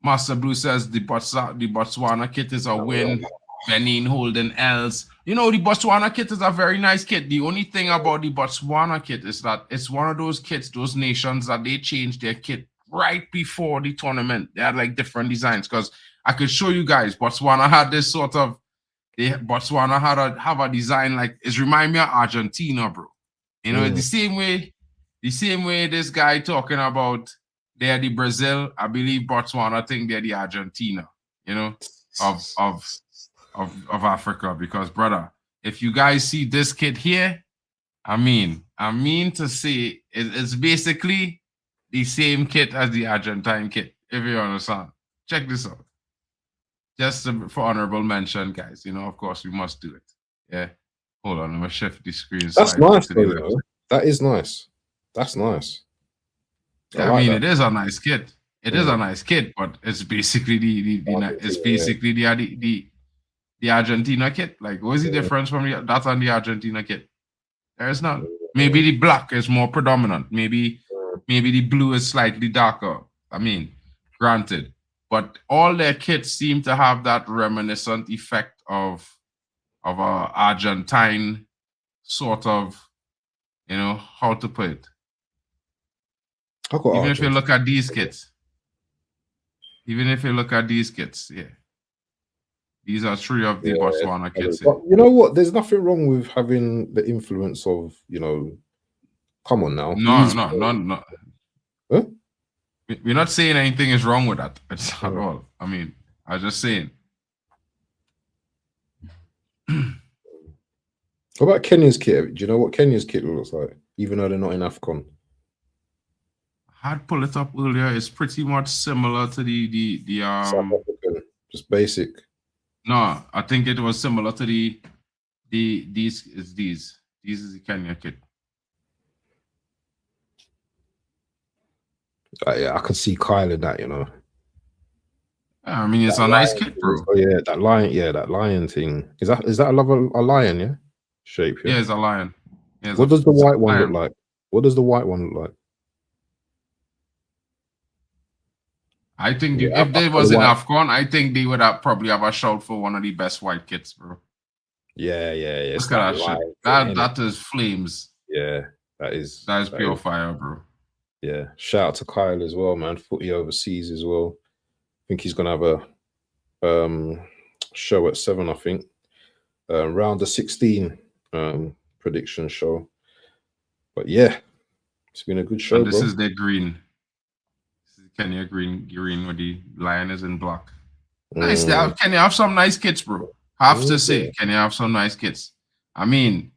S1: Master Blue says the Botswana kit is a win. Benin holding L's. You know, the Botswana kit is a very nice kit. The only thing about the Botswana kit is that it's one of those kits, those nations that they changed their kit right before the tournament. They had like different designs, because I could show you guys. Botswana had this sort of, Botswana have a design like, it remind me of Argentina, bro. You know, the same way this guy talking about they're the Brazil, I believe Botswana think they're the Argentina, you know, of Africa. Because brother, if you guys see this kit here, I mean to say it's basically the same kit as the Argentine kit, if you understand. Check this out. Just for honorable mention, guys. You know, of course, we must do it. Yeah. Hold on, I'm gonna shift the screen.
S2: That's nice, though. That is nice. That's nice.
S1: I mean, it is a nice kit. It is a nice kit, but it's basically the Argentina kit. Like, what is the difference from that and the Argentina kit? There is none. Maybe the black is more predominant. Maybe the blue is slightly darker. I mean, granted. But all their kits seem to have that reminiscent effect of a Argentine sort of, you know, how to put it. Even if you look at these kits. Yeah. These are three of the Botswana kits.
S2: But you know what? There's nothing wrong with having the influence of, you know, come on now.
S1: No.
S2: Huh?
S1: We're not saying anything is wrong with that at all. I mean, I was just saying.
S2: What about Kenya's kit? Do you know what Kenya's kit looks like? Even though they're not in Afcon.
S1: I had pulled it up earlier. It's pretty much similar to the
S2: South African, just basic.
S1: No, I think it was similar to these is the Kenya kit.
S2: Yeah, I could see Kyle in that, you know.
S1: I mean, it's a nice kit, bro.
S2: Oh yeah, that lion thing. Is that a lion? Yeah. shape.
S1: Yeah, it's a lion. Yeah,
S2: What does the white one
S1: lion.
S2: look like? What does the white one look like?
S1: I think
S2: Yeah,
S1: if they was in Afcon, I think they would have probably have a shout for one of the best white kits, bro.
S2: Yeah.
S1: Look at that shit. That is flames.
S2: Yeah, that is
S1: pure fire, bro.
S2: Yeah. Shout out to Kyle as well, man. Footy overseas as well. I think he's gonna have a show at 7, I think. Round the 16 prediction show. But yeah, it's been a good show.
S1: And this
S2: bro.
S1: is their green. This is Kenya green with the lion is in black. Nice. Can you have some nice kits, bro? Have to say, can you have some nice kits? I mean,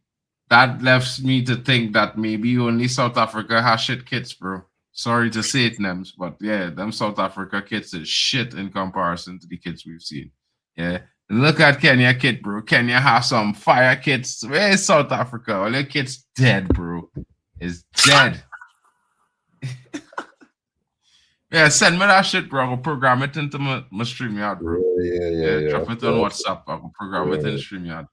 S1: that left me to think that maybe only South Africa has shit kits, bro. Sorry to say it, Nems, but yeah, them South Africa kits is shit in comparison to the kits we've seen. Yeah. Look at Kenya kit, bro. Kenya have some fire kits. Where's South Africa? All their kits dead, bro. It's dead. Yeah, send me that shit, bro. I'll program it into my StreamYard, bro.
S2: Yeah.
S1: Drop it on WhatsApp. I'll program it in StreamYard.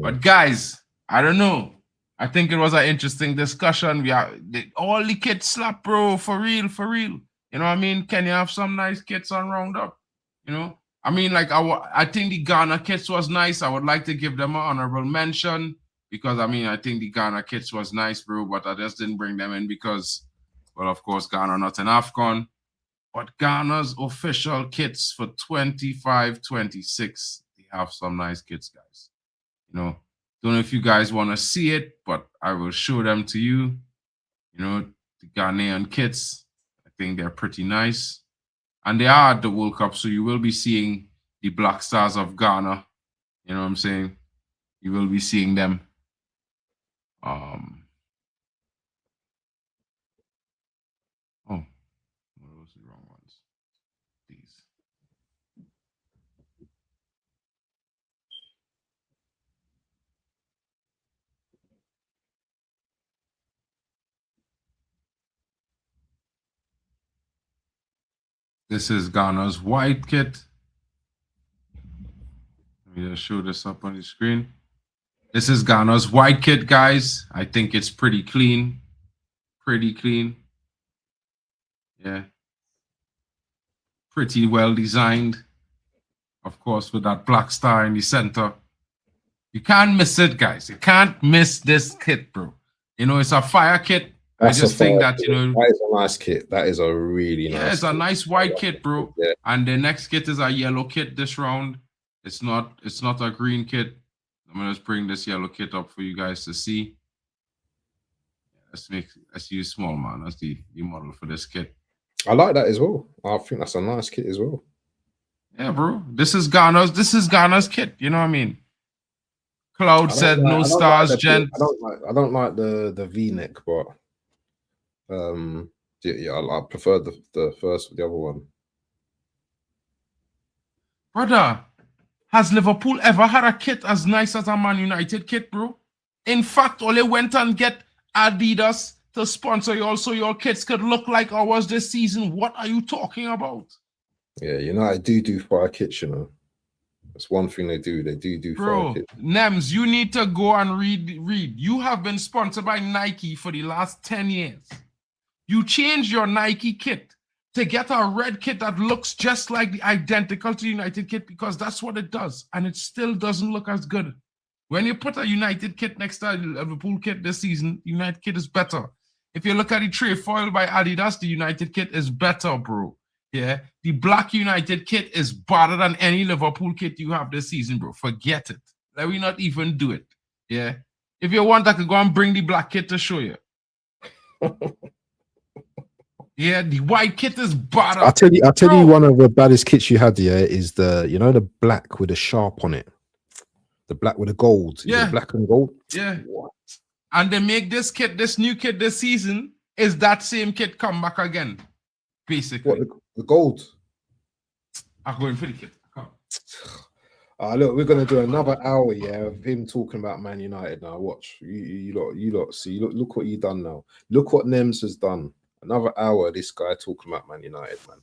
S1: But guys, I don't know. I think it was an interesting discussion. We are all the kits slap, bro. For real. You know what I mean? Can you have some nice kits on Roundup? You know? I mean, like I think the Ghana kits was nice. I would like to give them an honorable mention because I mean I think the Ghana kits was nice, bro. But I just didn't bring them in because, well, of course, Ghana not in Afcon. But Ghana's official kits for 25-26, they have some nice kits, guys. You know, don't know if you guys want to see it, but I will show them to you. You know, the Ghanaian kits, I think they're pretty nice. And they are at the World Cup, so you will be seeing the Black Stars of Ghana. You know what I'm saying? You will be seeing them. Oh. Those are the wrong ones. These. This is Ghana's white kit. Let me just show this up on the screen. This is Ghana's white kit, guys. I think it's pretty clean. Yeah. Pretty well designed. Of course, with that black star in the center. You can't miss it, guys. You can't miss this kit, bro. You know, it's a fire kit.
S2: That's
S1: I just think that, you know,
S2: that is a nice kit. That is a really nice.
S1: Yeah, it's a nice white kit, bro.
S2: Yeah.
S1: And the next kit is a yellow kit this round. It's not a green kit. I'm gonna just bring this yellow kit up for you guys to see. Let's use small man. That's the model for this kit.
S2: I like that as well. I think that's a nice kit as well.
S1: Yeah, bro. This is Ghana's kit. You know what I mean? Cloud said no stars, gent.
S2: I don't like the V-neck, but yeah, I prefer the first, the other one.
S1: Brother, has Liverpool ever had a kit as nice as a Man United kit, bro? In fact, all they went and get Adidas to sponsor you, also your kits could look like ours this season. What are you talking about?
S2: Yeah, United do fire kits, you know. That's one thing they do. They do fire kits.
S1: Nems, you need to go and read. You have been sponsored by Nike for the last 10 years. You change your Nike kit to get a red kit that looks just like the identical to United kit because that's what it does. And it still doesn't look as good. When you put a United kit next to a Liverpool kit this season, United kit is better. If you look at the trefoil by Adidas, the United kit is better, bro. Yeah, the black United kit is better than any Liverpool kit you have this season, bro. Forget it. Let me not even do it. Yeah. If you want, I could go and bring the black kit to show you. Yeah, the white kit is better.
S2: I'll tell you one of the baddest kits you had, yeah, is the black with a sharp on it. The black with the gold.
S1: Yeah.
S2: Black and gold.
S1: Yeah.
S2: What?
S1: And they make this new kit this season, is that same kit come back again. Basically.
S2: What, the gold?
S1: I'm going for the kit.
S2: Look, we're gonna do another hour, yeah, of him talking about Man United now. Watch. You lot see. Look what you done now. Look what Nems has done. Another hour, this guy talking about Man United, man.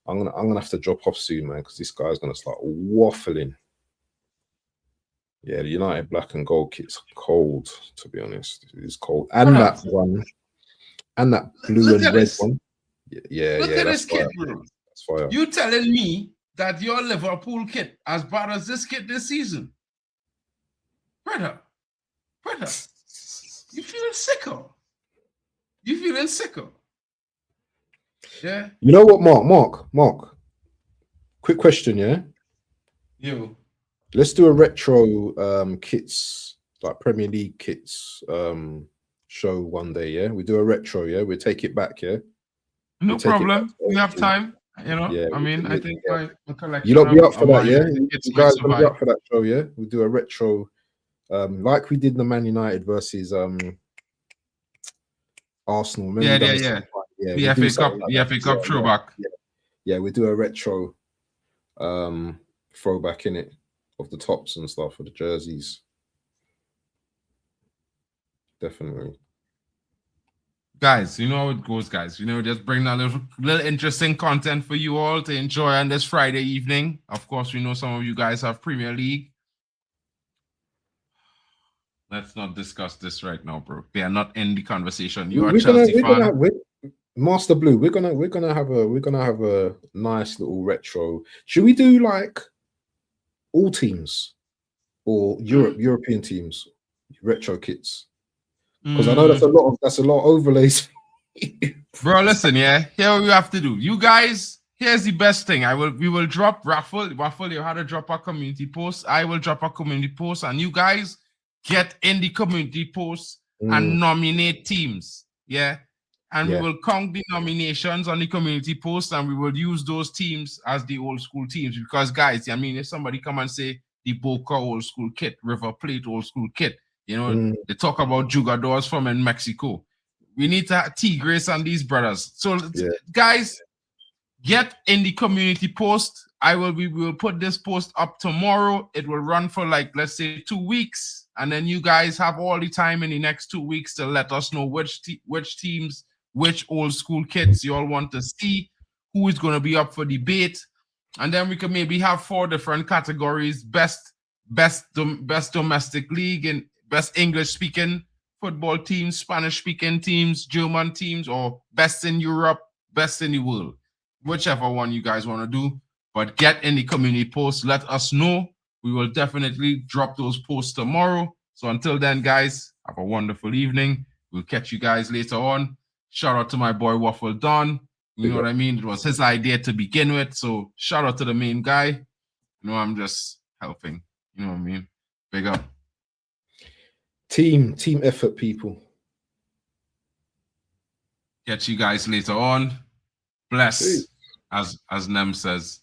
S2: I'm gonna have to drop off soon, man, because this guy's gonna start waffling. Yeah, the United black and gold kit's cold, to be honest. It's cold. And that one, and that blue and red one. Yeah,
S1: Look at
S2: that's
S1: this kit,
S2: fire.
S1: bro.
S2: That's fire.
S1: You telling me that your Liverpool kit as bad as this kit this season? Brother, you feeling sicker? You feeling sicker? Yeah.
S2: You know what, Mark? Quick question, yeah?
S1: You.
S2: Let's do a retro kits, like Premier League kits show one day, yeah? We do a retro, yeah? We take it back, yeah?
S1: No problem. We have time. You know,
S2: yeah,
S1: I mean, I think my collection.
S2: You lot be up for that, yeah?
S1: You
S2: guys gonna be up for that show, yeah? We do a retro, like we did the Man United versus Arsenal. Remember
S1: yeah. The FA Cup, the FA Cup throwback.
S2: Yeah, we do a retro throwback in it of the tops and stuff for the jerseys. Definitely.
S1: Guys, you know how it goes, guys. You know, just bring a little interesting content for you all to enjoy on this Friday evening. Of course, we know some of you guys have Premier League. Let's not discuss this right now, bro. They are not in the conversation. You are Chelsea fan.
S2: Master Blue, we're gonna have a nice little retro. Should we do like all teams or European teams retro kits? Because I know that's a lot of overlays.
S1: Bro, listen, yeah. Here what we have to do. You guys, here's the best thing. We will drop Waffle, you had to drop a community post. I will drop a community post, and you guys get in the community post and nominate teams. Yeah. And we will count the nominations on the community post, and we will use those teams as the old school teams. Because, guys, I mean, if somebody come and say the Boca old school kit, River Plate old school kit, you know, they talk about jugadors from in Mexico. We need to have Tigres and these brothers. So, guys, get in the community post. We will put this post up tomorrow. It will run for like, let's say 2 weeks. And then you guys have all the time in the next 2 weeks to let us know which teams, which old school kits you all want to see, who is going to be up for debate. And then we can maybe have 4 different categories: best domestic league and best English-speaking football teams, Spanish-speaking teams, German teams, or best in Europe, best in the world. Whichever one you guys want to do. But get in the community post. Let us know. We will definitely drop those posts tomorrow. So until then, guys, have a wonderful evening. We'll catch you guys later on. Shout out to my boy Waffle Don. You know what I mean? It was his idea to begin with. So shout out to the main guy. You know, I'm just helping. You know what I mean? Big up.
S2: Team effort, people.
S1: Catch you guys later on. Bless, as Nem says.